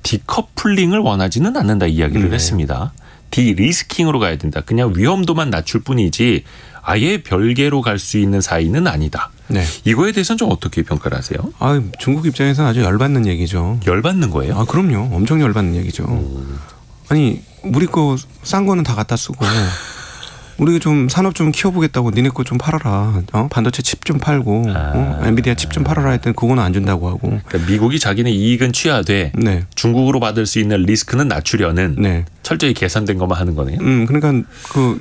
디커플링을 원하지는 않는다 이야기를 했습니다. 디리스킹으로 가야 된다. 그냥 위험도만 낮출 뿐이지 아예 별개로 갈 수 있는 사이는 아니다. 네. 이거에 대해서는 좀 어떻게 평가를 하세요? 중국 입장에서는 아주 열받는 얘기죠. 열받는 거예요? 그럼요. 엄청 열받는 얘기죠. 아니 우리 거 싼 거는 다 갖다 쓰고 우리가 좀 산업 좀 키워보겠다고 니네 거 좀 팔아라. 반도체 칩 좀 팔고 엔비디아 칩 좀 팔아라 했더니 그거는 안 준다고 하고. 그러니까 미국이 자기네 이익은 취하되 네. 중국으로 받을 수 있는 리스크는 낮추려는 네. 철저히 계산된 것만 하는 거네요.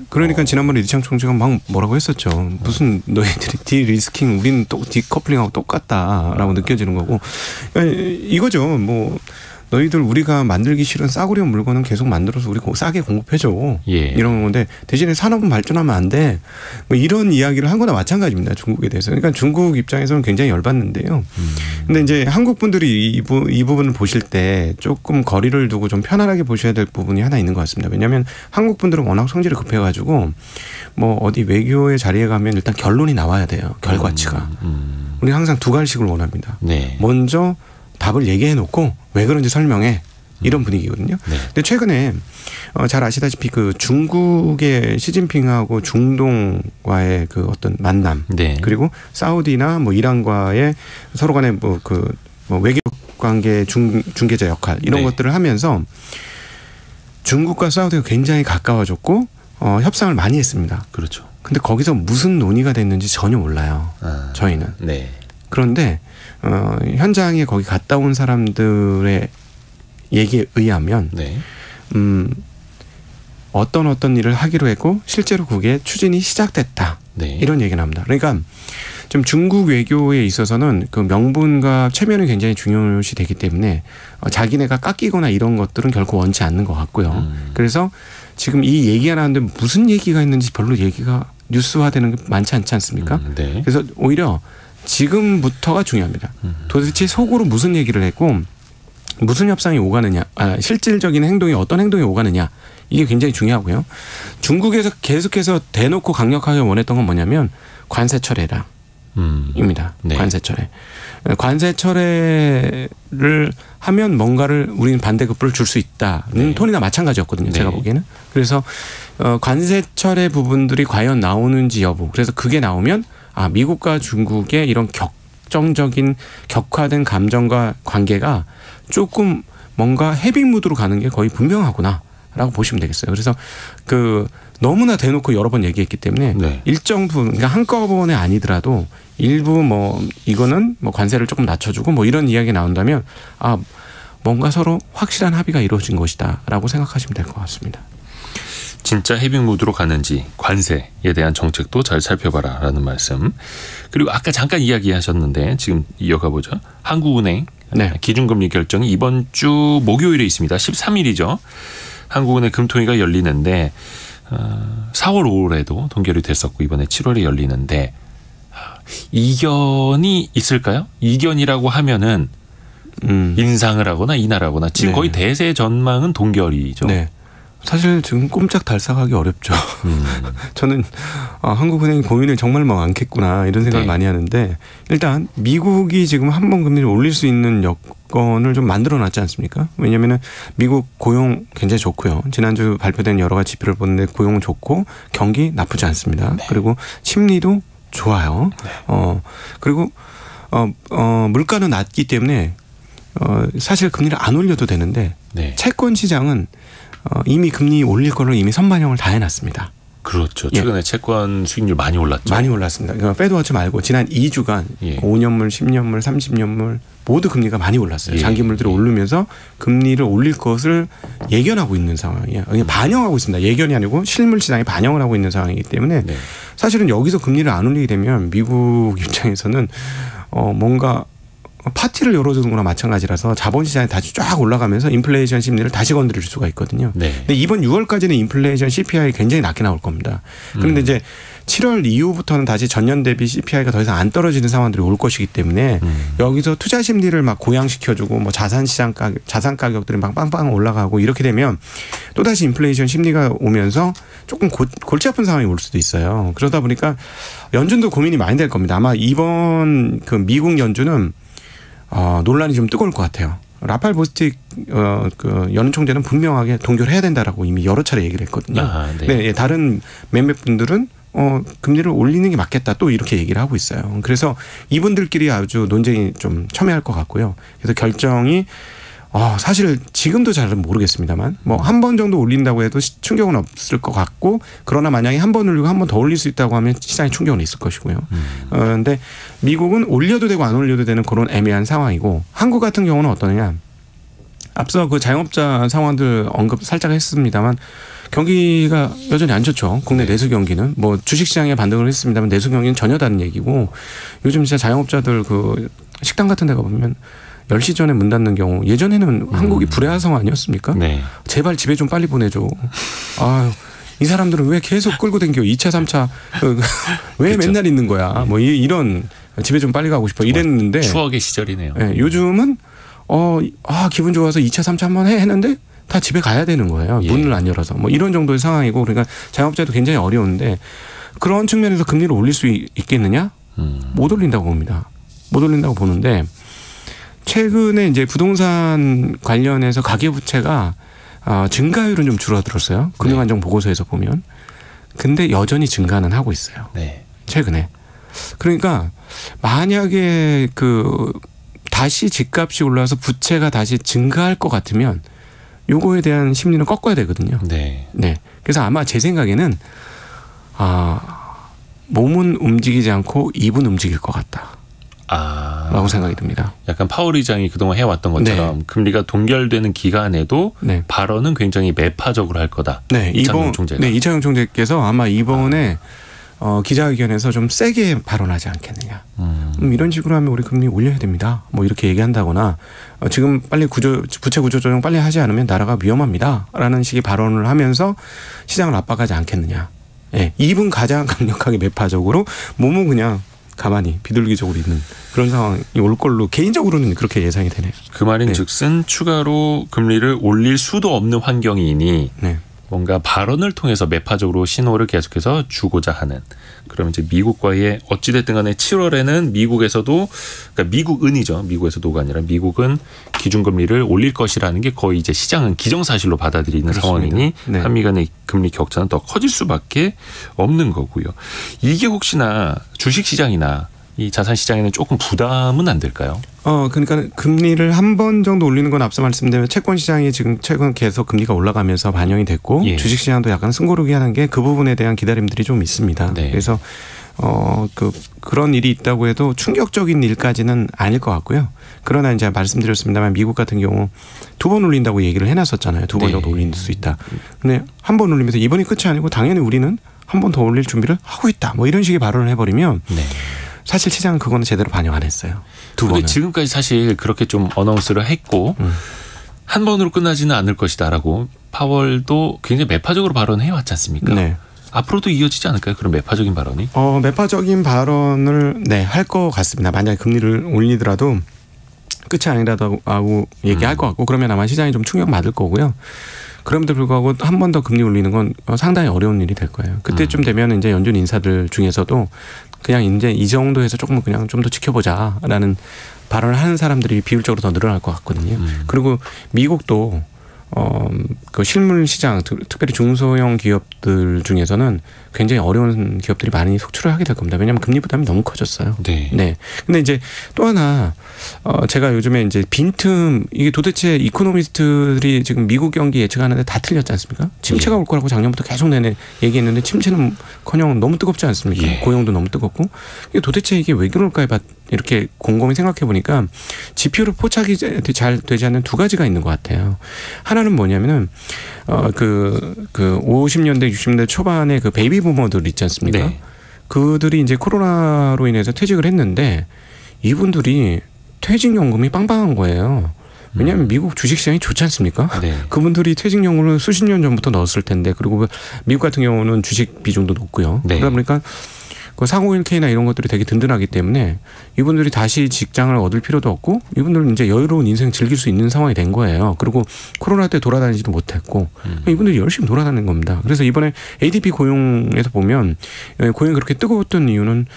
그러니까 지난번에 이창 총재가 막 뭐라고 했었죠. 무슨 너희들이 디리스킹 우리는 또 디커플링하고 똑같다라고 느껴지는 거고. 그러니까 이거죠. 뭐. 너희들 우리가 만들기 싫은 싸구려 물건은 계속 만들어서 우리 싸게 공급해줘. 예. 이런 건데 대신에 산업은 발전하면 안 돼. 뭐 이런 이야기를 한 거나 마찬가지입니다. 중국에 대해서. 그러니까 중국 입장에서는 굉장히 열받는데요. 근데 이제 한국 분들이 이 부분을 보실 때 조금 거리를 두고 좀 편안하게 보셔야 될 부분이 하나 있는 것 같습니다. 왜냐하면 한국 분들은 워낙 성질이 급해가지고 뭐 어디 외교의 자리에 가면 일단 결론이 나와야 돼요. 결과치가. 우리 항상 두 가지씩을 원합니다. 네. 먼저 답을 얘기해 놓고 왜 그런지 설명해. 이런 분위기거든요. 네. 근데 최근에 잘 아시다시피 그 중국의 시진핑하고 중동과의 그 어떤 만남 네. 그리고 사우디나 뭐 이란과의 서로 간의 뭐 외교 관계 중개자 역할 이런 네. 것들을 하면서 중국과 사우디가 굉장히 가까워졌고 협상을 많이 했습니다. 그렇죠. 근데 거기서 무슨 논의가 됐는지 전혀 몰라요. 저희는. 네. 그런데 현장에 거기 갔다 온 사람들의 얘기에 의하면 네. 어떤 일을 하기로 했고 실제로 그게 추진이 시작됐다. 네. 이런 얘기가 나옵니다. 그러니까 좀 중국 외교에 있어서는 그 명분과 체면이 굉장히 중요시 되기 때문에 자기네가 깎이거나 이런 것들은 결코 원치 않는 것 같고요. 그래서 지금 이 얘기가 나왔는데 무슨 얘기가 있는지 별로 얘기가 뉴스화되는 게 많지 않지 않습니까? 네. 그래서 오히려 지금부터가 중요합니다. 도대체 속으로 무슨 얘기를 했고 무슨 협상이 오가느냐, 실질적인 행동이 어떤 행동이 오가느냐 이게 굉장히 중요하고요. 중국에서 계속해서 대놓고 강력하게 원했던 건 뭐냐면 관세 철회다. 입니다. 네. 관세 철회. 관세 철회를 하면 뭔가를 우리는 반대급부를 줄 수 있다는 네. 톤이나 마찬가지였거든요. 네. 제가 보기에는. 그래서 관세 철회 부분들이 과연 나오는지 여부. 그래서 그게 나오면 미국과 중국의 이런 격정적인 격화된 감정과 관계가 조금 뭔가 헤비 무드로 가는 게 거의 분명하구나라고 보시면 되겠어요. 그래서 너무나 대놓고 여러 번 얘기했기 때문에 네. 일정 부분, 그러니까 한꺼번에 아니더라도 일부 이거는 관세를 조금 낮춰주고 이런 이야기 나온다면 뭔가 서로 확실한 합의가 이루어진 것이다라고 생각하시면 될 것 같습니다. 진짜 헤비 무드로 가는지 관세에 대한 정책도 잘 살펴봐라라는 말씀. 그리고 아까 잠깐 이야기하셨는데 지금 이어가 보죠. 한국은행 네. 기준금리 결정이 이번 주 목요일에 있습니다. 13일이죠. 한국은행 금토회가 열리는데 4월 5월에도 동결이 됐었고 이번에 7월에 열리는데 이견이 있을까요? 이견이라고 하면은 인상을 하거나 인하하거나 지금 네. 거의 대세 전망은 동결이죠. 네. 사실 지금 꼼짝달싹하기 어렵죠. 저는 한국은행이 고민을 정말 많겠구나 이런 생각을 네. 많이 하는데 일단 미국이 지금 한 번 금리를 올릴 수 있는 여건을 좀 만들어놨지 않습니까? 왜냐하면 미국 고용 굉장히 좋고요. 지난주 발표된 여러 가지 지표를 보는데 고용은 좋고 경기 나쁘지 않습니다. 네. 그리고 심리도 좋아요. 네. 그리고 물가는 낮기 때문에 사실 금리를 안 올려도 되는데 네. 채권 시장은 이미 금리 올릴 걸로 이미 선반영을 다 해놨습니다. 그렇죠. 최근에 예. 채권 수익률 많이 올랐죠. 많이 올랐습니다. 그러니까 패드워치 말고 지난 2주간 예. 5년물, 10년물, 30년물 모두 금리가 많이 올랐어요. 예. 장기물들이 오르면서 금리를 올릴 것을 예견하고 있는 상황이에요. 반영하고 있습니다. 예견이 아니고 실물 시장에 반영을 하고 있는 상황이기 때문에 네. 사실은 여기서 금리를 안 올리게 되면 미국 입장에서는 뭔가 파티를 열어주는 거나 마찬가지라서 자본시장이 다시 쫙 올라가면서 인플레이션 심리를 다시 건드릴 수가 있거든요. 네. 근데 이번 6월까지는 인플레이션 CPI 굉장히 낮게 나올 겁니다. 그런데 이제 7월 이후부터는 다시 전년 대비 CPI가 더 이상 안 떨어지는 상황들이 올 것이기 때문에 여기서 투자 심리를 막 고양시켜주고 자산 가격들이 막 빵빵 올라가고 이렇게 되면 또다시 인플레이션 심리가 오면서 조금 골치 아픈 상황이 올 수도 있어요. 그러다 보니까 연준도 고민이 많이 될 겁니다. 아마 이번 미국 연준은 논란이 좀 뜨거울 것 같아요. 라팔 보스틱 그 연은 총재는 분명하게 동결 해야 된다라고 이미 여러 차례 얘기를 했거든요. 네. 네, 다른 몇몇 분들은 금리를 올리는 게 맞겠다 또 이렇게 얘기를 하고 있어요. 그래서 이분들끼리 아주 논쟁이 좀 첨예할 것 같고요. 그래서 결정이 사실 지금도 잘은 모르겠습니다만 뭐 한 번 정도 올린다고 해도 충격은 없을 것 같고, 그러나 만약에 한 번 올리고 한 번 더 올릴 수 있다고 하면 시장에 충격은 있을 것이고요. 그런데 미국은 올려도 되고 안 올려도 되는 그런 애매한 상황이고, 한국 같은 경우는 어떠냐. 앞서 그 자영업자 상황들 언급 살짝 했습니다만 경기가 여전히 안 좋죠. 국내 내수 경기는 뭐 주식시장에 반등을 했습니다만 내수 경기는 전혀 다른 얘기고, 요즘 진짜 자영업자들 그 식당 같은 데 가보면 10시 전에 문 닫는 경우, 예전에는 한국이 불의하성 아니었습니까? 네. 제발 집에 좀 빨리 보내줘. 아유, 이 사람들은 왜 계속 끌고 다니고 2차, 3차 왜 그렇죠. 맨날 있는 거야. 뭐 이런 집에 좀 빨리 가고 싶어 이랬는데. 추억의 시절이네요. 네, 요즘은 기분 좋아서 2차, 3차 한번 했는데 다 집에 가야 되는 거예요. 문을 안 열어서. 뭐 이런 정도의 상황이고, 그러니까 자영업자도 굉장히 어려운데, 그런 측면에서 금리를 올릴 수 있겠느냐? 못 올린다고 봅니다. 못 올린다고 보는데, 최근에 이제 부동산 관련해서 가계부채가 증가율은 좀 줄어들었어요. 금융안정 보고서에서 보면. 근데 여전히 증가는 하고 있어요. 네. 최근에. 그러니까 만약에 다시 집값이 올라와서 부채가 다시 증가할 것 같으면 요거에 대한 심리는 꺾어야 되거든요. 네. 네. 그래서 아마 제 생각에는 몸은 움직이지 않고 입은 움직일 것 같다. 라고 생각이 듭니다. 약간 파월 의장이 그동안 해왔던 것처럼 금리가 동결되는 기간에도 발언은 굉장히 매파적으로 할 거다. 네, 이차영 총재께서 아마 이번에 기자회견에서 좀 세게 발언하지 않겠느냐. 이런 식으로 하면 우리 금리 올려야 됩니다. 뭐 이렇게 얘기한다거나 지금 빨리 부채 구조 조정 빨리 하지 않으면 나라가 위험합니다라는 식의 발언을 하면서 시장을 압박하지 않겠느냐. 네, 입은 가장 강력하게 매파적으로, 몸은 그냥 가만히 비둘기적으로 있는 그런 상황이 올 걸로 개인적으로는 그렇게 예상이 되네요. 그 말인 즉슨 추가로 금리를 올릴 수도 없는 환경이니 뭔가 발언을 통해서 매파적으로 신호를 계속해서 주고자 하는, 그러면 이제 미국과의 어찌됐든 간에 7월에는 미국에서도, 그러니까 미국은이죠. 미국에서도가 아니라 미국은 기준금리를 올릴 것이라는 게 거의 이제 시장은 기정사실로 받아들이는 상황이니 한미 간의 금리 격차는 더 커질 수밖에 없는 거고요. 이게 혹시나 주식시장이나 이 자산시장에는 조금 부담은 안 될까요? 그러니까 금리를 한 번 정도 올리는 건 앞서 말씀드린 채권시장이 지금 최근 계속 금리가 올라가면서 반영이 됐고, 주식시장도 약간 승고르기 하는 게 그 부분에 대한 기다림들이 좀 있습니다. 네. 그래서 그런 일이 있다고 해도 충격적인 일까지는 아닐 것 같고요. 그러나 이제 말씀드렸습니다만 미국 같은 경우 2번 올린다고 얘기를 해놨었잖아요. 2번 정도 올릴 수 있다. 근데 한 번 올리면서 이번이 끝이 아니고 당연히 우리는 한 번 더 올릴 준비를 하고 있다. 뭐 이런 식의 발언을 해버리면 사실 시장은 그거는 제대로 반영 안 했어요. 근데 지금까지 사실 그렇게 좀 어나운스를 했고 한 번으로 끝나지는 않을 것이다라고 파월도 굉장히 매파적으로 발언해 왔지 않습니까? 네. 앞으로도 이어지지 않을까요? 그런 매파적인 발언이? 매파적인 발언을 할 것 같습니다. 만약에 금리를 올리더라도 끝이 아니라고 얘기할 것 같고, 그러면 아마 시장이 좀 충격받을 거고요. 그럼에도 불구하고 한 번 더 금리 올리는 건 상당히 어려운 일이 될 거예요. 그때쯤 되면 이제 연준 인사들 중에서도 그냥 이제 이 정도에서 조금 그냥 좀 더 지켜보자라는 발언을 하는 사람들이 비율적으로 더 늘어날 것 같거든요. 그리고 미국도 그 실물 시장, 특별히 중소형 기업들 중에서는 굉장히 어려운 기업들이 많이 속출을 하게 될 겁니다. 왜냐하면 금리 부담이 너무 커졌어요. 네. 근데 이제 또 하나 제가 요즘에 이제 빈틈, 이게 도대체 이코노미스트들이 지금 미국 경기 예측하는데 다 틀렸지 않습니까? 침체가 올 거라고 작년부터 계속 내내 얘기했는데 침체는커녕 너무 뜨겁지 않습니까? 고용도 너무 뜨겁고. 도대체 이게 왜 그럴까 이렇게 곰곰이 생각해 보니까 지표로 포착이 잘 되지 않는 두 가지가 있는 것 같아요. 하나는 뭐냐면은 그 50년대 60년대 초반에 그 베이비 부머들 있지 않습니까? 그들이 이제 코로나로 인해서 퇴직을 했는데 이분들이 퇴직연금이 빵빵한 거예요. 왜냐하면 미국 주식시장이 좋지 않습니까? 그분들이 퇴직연금을 수십 년 전부터 넣었을 텐데, 그리고 미국 같은 경우는 주식 비중도 높고요. 그러다 보니까 그 401k나 이런 것들이 되게 든든하기 때문에 이분들이 다시 직장을 얻을 필요도 없고 이분들은 이제 여유로운 인생 즐길 수 있는 상황이 된 거예요. 그리고 코로나 때 돌아다니지도 못했고 이분들이 열심히 돌아다니는 겁니다. 그래서 이번에 ADP 고용에서 보면 고용이 그렇게 뜨거웠던 이유는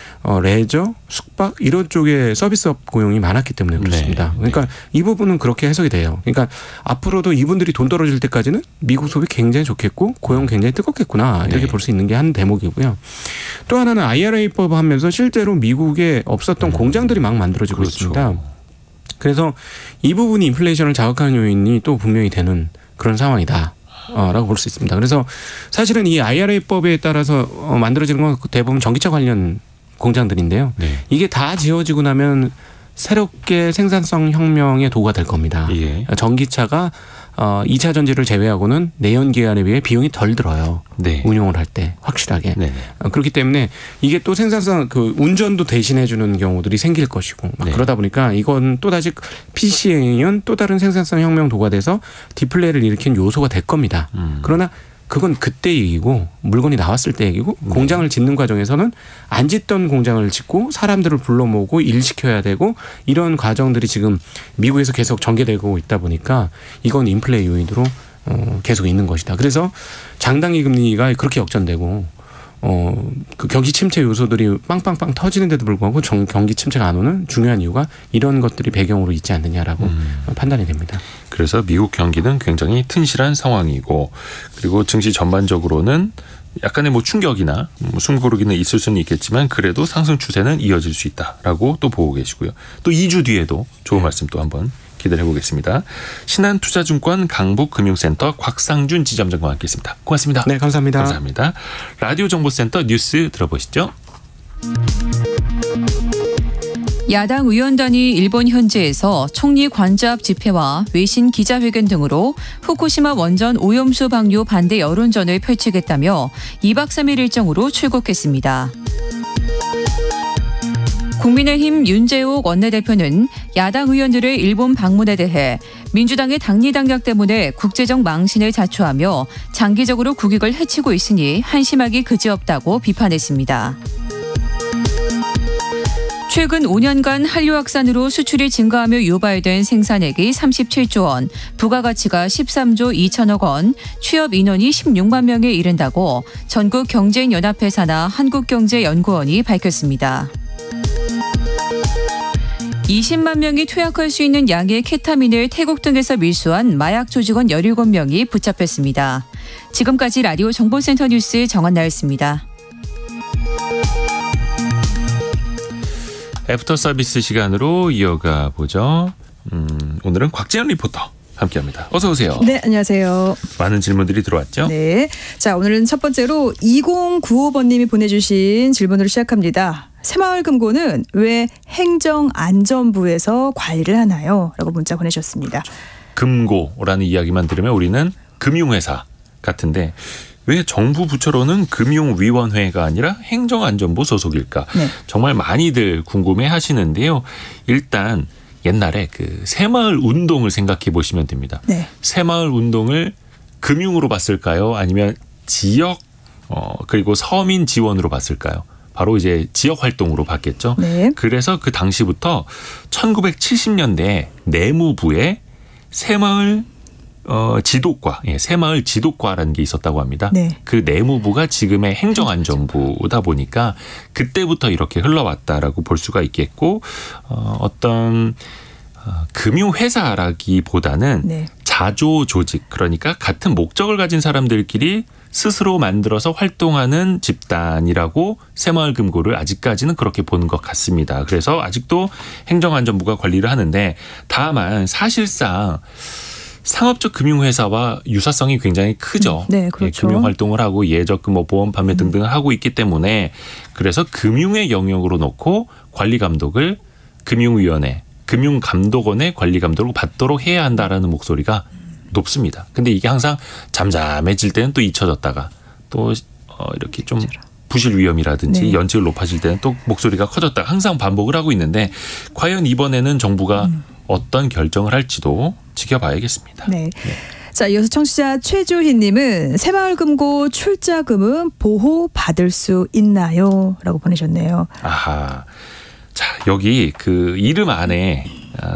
레저, 숙박 이런 쪽에 서비스업 고용이 많았기 때문에 그렇습니다. 그러니까 이 부분은 그렇게 해석이 돼요. 그러니까 앞으로도 이분들이 돈 떨어질 때까지는 미국 소비 굉장히 좋겠고 고용 굉장히 뜨겁겠구나 이렇게 볼 수 있는 게 한 대목이고요. 또 하나는 IRA법 하면서 실제로 미국에 없었던 공장들이 막 만들어지고 그렇죠. 있습니다. 그래서 이 부분이 인플레이션을 자극하는 요인이 또 분명히 되는 그런 상황이다. 라고 볼 수 있습니다. 그래서 사실은 이 IRA법에 따라서 만들어지는 건 대부분 전기차 관련 공장들인데요. 네. 이게 다 지어지고 나면 새롭게 생산성 혁명의 도구가 될 겁니다. 예. 전기차가 2차 전지를 제외하고는 내연기관에 비해 비용이 덜 들어요. 네. 운용을 할 때 확실하게. 그렇기 때문에 이게 또 생산성 그 운전도 대신해 주는 경우들이 생길 것이고 네. 그러다 보니까 이건 또다시 PCA는 또 다른 생산성 혁명 도구가 돼서 디플레이를 일으킨 요소가 될 겁니다. 그러나 그건 그때 얘기고 물건이 나왔을 때 얘기고 공장을 짓는 과정에서는 안 짓던 공장을 짓고 사람들을 불러 모으고 일시켜야 되고 이런 과정들이 지금 미국에서 계속 전개되고 있다 보니까 이건 인플레이 요인으로 계속 있는 것이다. 그래서 장단기 금리가 그렇게 역전되고 그 경기 침체 요소들이 빵빵빵 터지는데도 불구하고 경기 침체가 안 오는 중요한 이유가 이런 것들이 배경으로 있지 않느냐라고 판단이 됩니다. 그래서 미국 경기는 굉장히 튼실한 상황이고 그리고 증시 전반적으로는 약간의 뭐 충격이나 숨고르기는 있을 수는 있겠지만 그래도 상승 추세는 이어질 수 있다라고 또 보고 계시고요. 또 2주 뒤에도 좋은 말씀 또 한번 기대를 해보겠습니다. 신한투자증권 강북금융센터 곽상준 지점장과 함께했습니다. 고맙습니다. 네, 감사합니다. 감사합니다. 라디오 정보센터 뉴스 들어보시죠. 야당 의원단이 일본 현지에서 총리 관저 앞 집회와 외신 기자회견 등으로 후쿠시마 원전 오염수 방류 반대 여론전을 펼치겠다며 2박 3일 일정으로 출국했습니다. 국민의힘 윤재욱 원내대표는 야당 의원들의 일본 방문에 대해 민주당의 당리당략 때문에 국제적 망신을 자초하며 장기적으로 국익을 해치고 있으니 한심하기 그지없다고 비판했습니다. 최근 5년간 한류 확산으로 수출이 증가하며 유발된 생산액이 37조 원, 부가가치가 13조 2천억 원, 취업 인원이 16만 명에 이른다고 전국경제연합회사나 한국경제연구원이 밝혔습니다. 20만 명이 투약할 수 있는 양의 케타민을 태국 등에서 밀수한 마약 조직원 17명이 붙잡혔습니다. 지금까지 라디오 정보센터 뉴스 정한나였습니다. 애프터 서비스 시간으로 이어가 보죠. 오늘은 곽재현 리포터 함께합니다. 어서 오세요. 네, 안녕하세요. 많은 질문들이 들어왔죠? 네. 자, 오늘은 첫 번째로 2095번님이 보내주신 질문으로 시작합니다. 새마을금고는 왜 행정안전부에서 관리를 하나요? 라고 문자 보내셨습니다. 금고라는 이야기만 들으면 우리는 금융회사 같은데 왜 정부 부처로는 금융위원회가 아니라 행정안전부 소속일까? 네. 정말 많이들 궁금해 하시는데요. 일단 옛날에 그 새마을 운동을 생각해 보시면 됩니다. 네. 새마을 운동을 금융으로 봤을까요? 아니면 지역 그리고 서민 지원으로 봤을까요? 바로 이제 지역 활동으로 봤겠죠. 네. 그래서 그 당시부터 1970년대에 내무부에 새마을 지도과, 새마을 지도과라는 게 있었다고 합니다. 네. 그 내무부가 지금의 행정안전부다 보니까 그때부터 이렇게 흘러왔다라고 볼 수가 있겠고 어떤 금융회사라기보다는 네. 자조 조직, 그러니까 같은 목적을 가진 사람들끼리 스스로 만들어서 활동하는 집단이라고 새마을금고를 아직까지는 그렇게 보는 것 같습니다. 그래서 아직도 행정안전부가 관리를 하는데 다만 사실상 상업적 금융회사와 유사성이 굉장히 크죠. 네, 그렇죠. 금융활동을 하고 예적금, 보험 판매 등등을 하고 있기 때문에 그래서 금융의 영역으로 놓고 관리감독을 금융위원회, 금융감독원의 관리감독을 받도록 해야 한다라는 목소리가 높습니다. 근데 이게 항상 잠잠해질 때는 또 잊혀졌다가 또 이렇게 좀 부실 위험이라든지 네. 연체율 높아질 때는 또 목소리가 커졌다가 항상 반복을 하고 있는데 과연 이번에는 정부가 어떤 결정을 할지도 지켜봐야겠습니다. 네. 네. 자, 이어서 청취자 최주희님은 새마을금고 출자금은 보호받을 수 있나요? 라고 보내셨네요. 아하. 자, 여기 그 이름 안에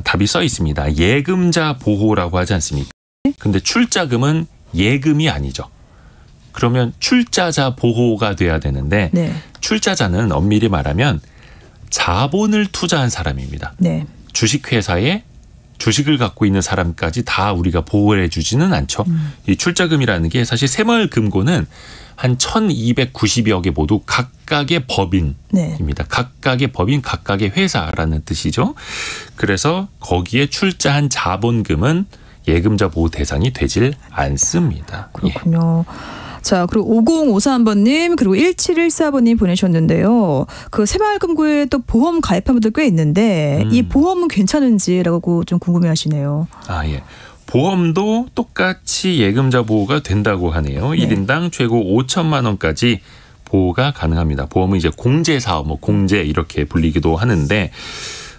답이 써 있습니다. 예금자 보호라고 하지 않습니까? 근데 출자금은 예금이 아니죠. 그러면 출자자 보호가 돼야 되는데 네. 출자자는 엄밀히 말하면 자본을 투자한 사람입니다. 네. 주식회사에 주식을 갖고 있는 사람까지 다 우리가 보호해 주지는 않죠. 이 출자금이라는 게 사실 새마을금고는 한 1290여 개 모두 각각의 법인입니다. 네. 각각의 법인, 각각의 회사라는 뜻이죠. 그래서 거기에 출자한 자본금은 예금자 보호 대상이 되질 않습니다. 그렇군요. 예. 자, 그리고 5053번님 그리고 1714번님 보내셨는데요. 그 새마을금고에 또 보험 가입한 분들 꽤 있는데 이 보험은 괜찮은지라고 좀 궁금해하시네요. 아, 예. 보험도 똑같이 예금자 보호가 된다고 하네요. 네. 1인당 최고 5천만 원까지 보호가 가능합니다. 보험은 이제 공제사업, 공제 이렇게 불리기도 하는데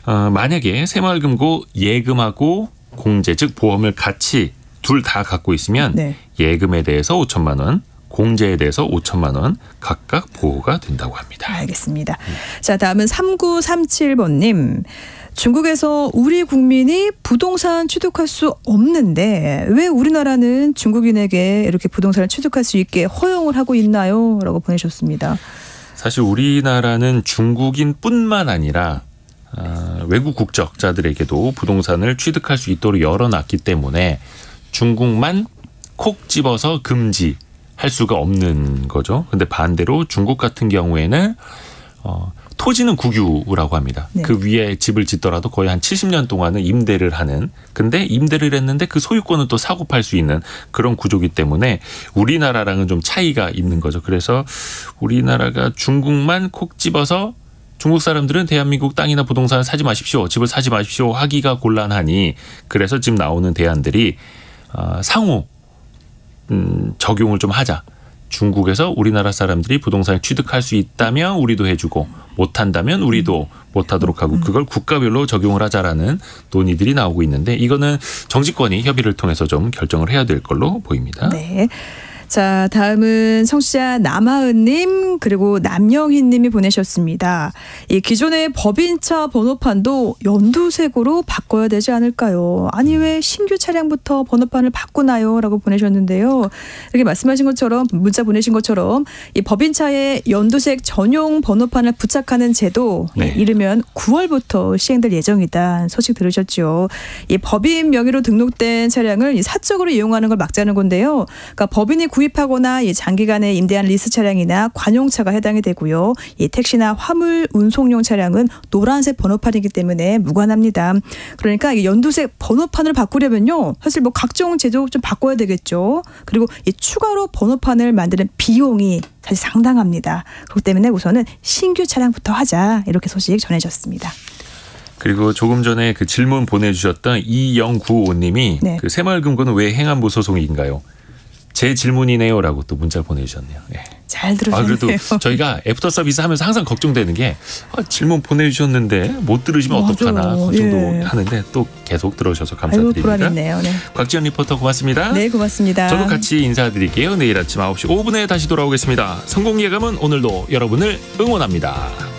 만약에 새마을금고 예금하고 공제, 즉 보험을 같이 둘 다 갖고 있으면 네. 예금에 대해서 5천만 원, 공제에 대해서 5천만 원 각각 보호가 된다고 합니다. 알겠습니다. 자, 다음은 3937번님. 중국에서 우리 국민이 부동산 취득할 수 없는데 왜 우리나라는 중국인에게 이렇게 부동산을 취득할 수 있게 허용을 하고 있나요? 라고 보내셨습니다. 사실 우리나라는 중국인뿐만 아니라 외국 국적자들에게도 부동산을 취득할 수 있도록 열어놨기 때문에 중국만 콕 집어서 금지할 수가 없는 거죠. 근데 반대로 중국 같은 경우에는 토지는 국유라고 합니다. 네. 그 위에 집을 짓더라도 거의 한 70년 동안은 임대를 하는. 근데 임대를 했는데 그 소유권은 또 사고 팔 수 있는 그런 구조이기 때문에 우리나라랑은 좀 차이가 있는 거죠. 그래서 우리나라가 중국만 콕 집어서 중국 사람들은 대한민국 땅이나 부동산을 사지 마십시오. 집을 사지 마십시오. 하기가 곤란하니 그래서 지금 나오는 대안들이 상호 적용을 좀 하자. 중국에서 우리나라 사람들이 부동산을 취득할 수 있다면 우리도 해주고 못한다면 우리도 못하도록 하고 그걸 국가별로 적용을 하자라는 논의들이 나오고 있는데 이거는 정치권이 협의를 통해서 좀 결정을 해야 될 걸로 보입니다. 네. 자, 다음은 청취자 남하은님 그리고 남영희님이 보내셨습니다. 이 기존의 법인차 번호판도 연두색으로 바꿔야 되지 않을까요? 아니 왜 신규 차량부터 번호판을 바꾸나요? 라고 보내셨는데요. 이렇게 말씀하신 것처럼 문자 보내신 것처럼 이 법인차에 연두색 전용 번호판을 부착하는 제도 네. 이르면 9월부터 시행될 예정이다 소식 들으셨죠? 이 법인 명의로 등록된 차량을 사적으로 이용하는 걸 막자는 건데요. 그러니까 법인이 구입하거나 장기간에 임대한 리스 차량이나 관용차가 해당이 되고요. 이 택시나 화물 운송용 차량은 노란색 번호판이기 때문에 무관합니다. 그러니까 연두색 번호판을 바꾸려면요. 사실 각종 제도 좀 바꿔야 되겠죠. 그리고 이 추가로 번호판을 만드는 비용이 사실 상당합니다. 그렇기 때문에 우선은 신규 차량부터 하자 이렇게 소식 전해졌습니다. 그리고 조금 전에 그 질문 보내주셨던 2095님이 네. 그 새마을금고는 왜 행안부 소송인가요? 제 질문이네요라고 또 문자를 보내주셨네요. 네. 잘 들으셨네요. 그래도 저희가 애프터 서비스 하면서 항상 걱정되는 게 질문 보내주셨는데 못 들으시면 어떡하나 걱정도 예. 하는데 또 계속 들어주셔서 감사드립니다. 보람있네요. 네. 곽지연 리포터 고맙습니다. 네, 고맙습니다. 저도 같이 인사드릴게요. 내일 아침 9시 5분에 다시 돌아오겠습니다. 성공 예감은 오늘도 여러분을 응원합니다.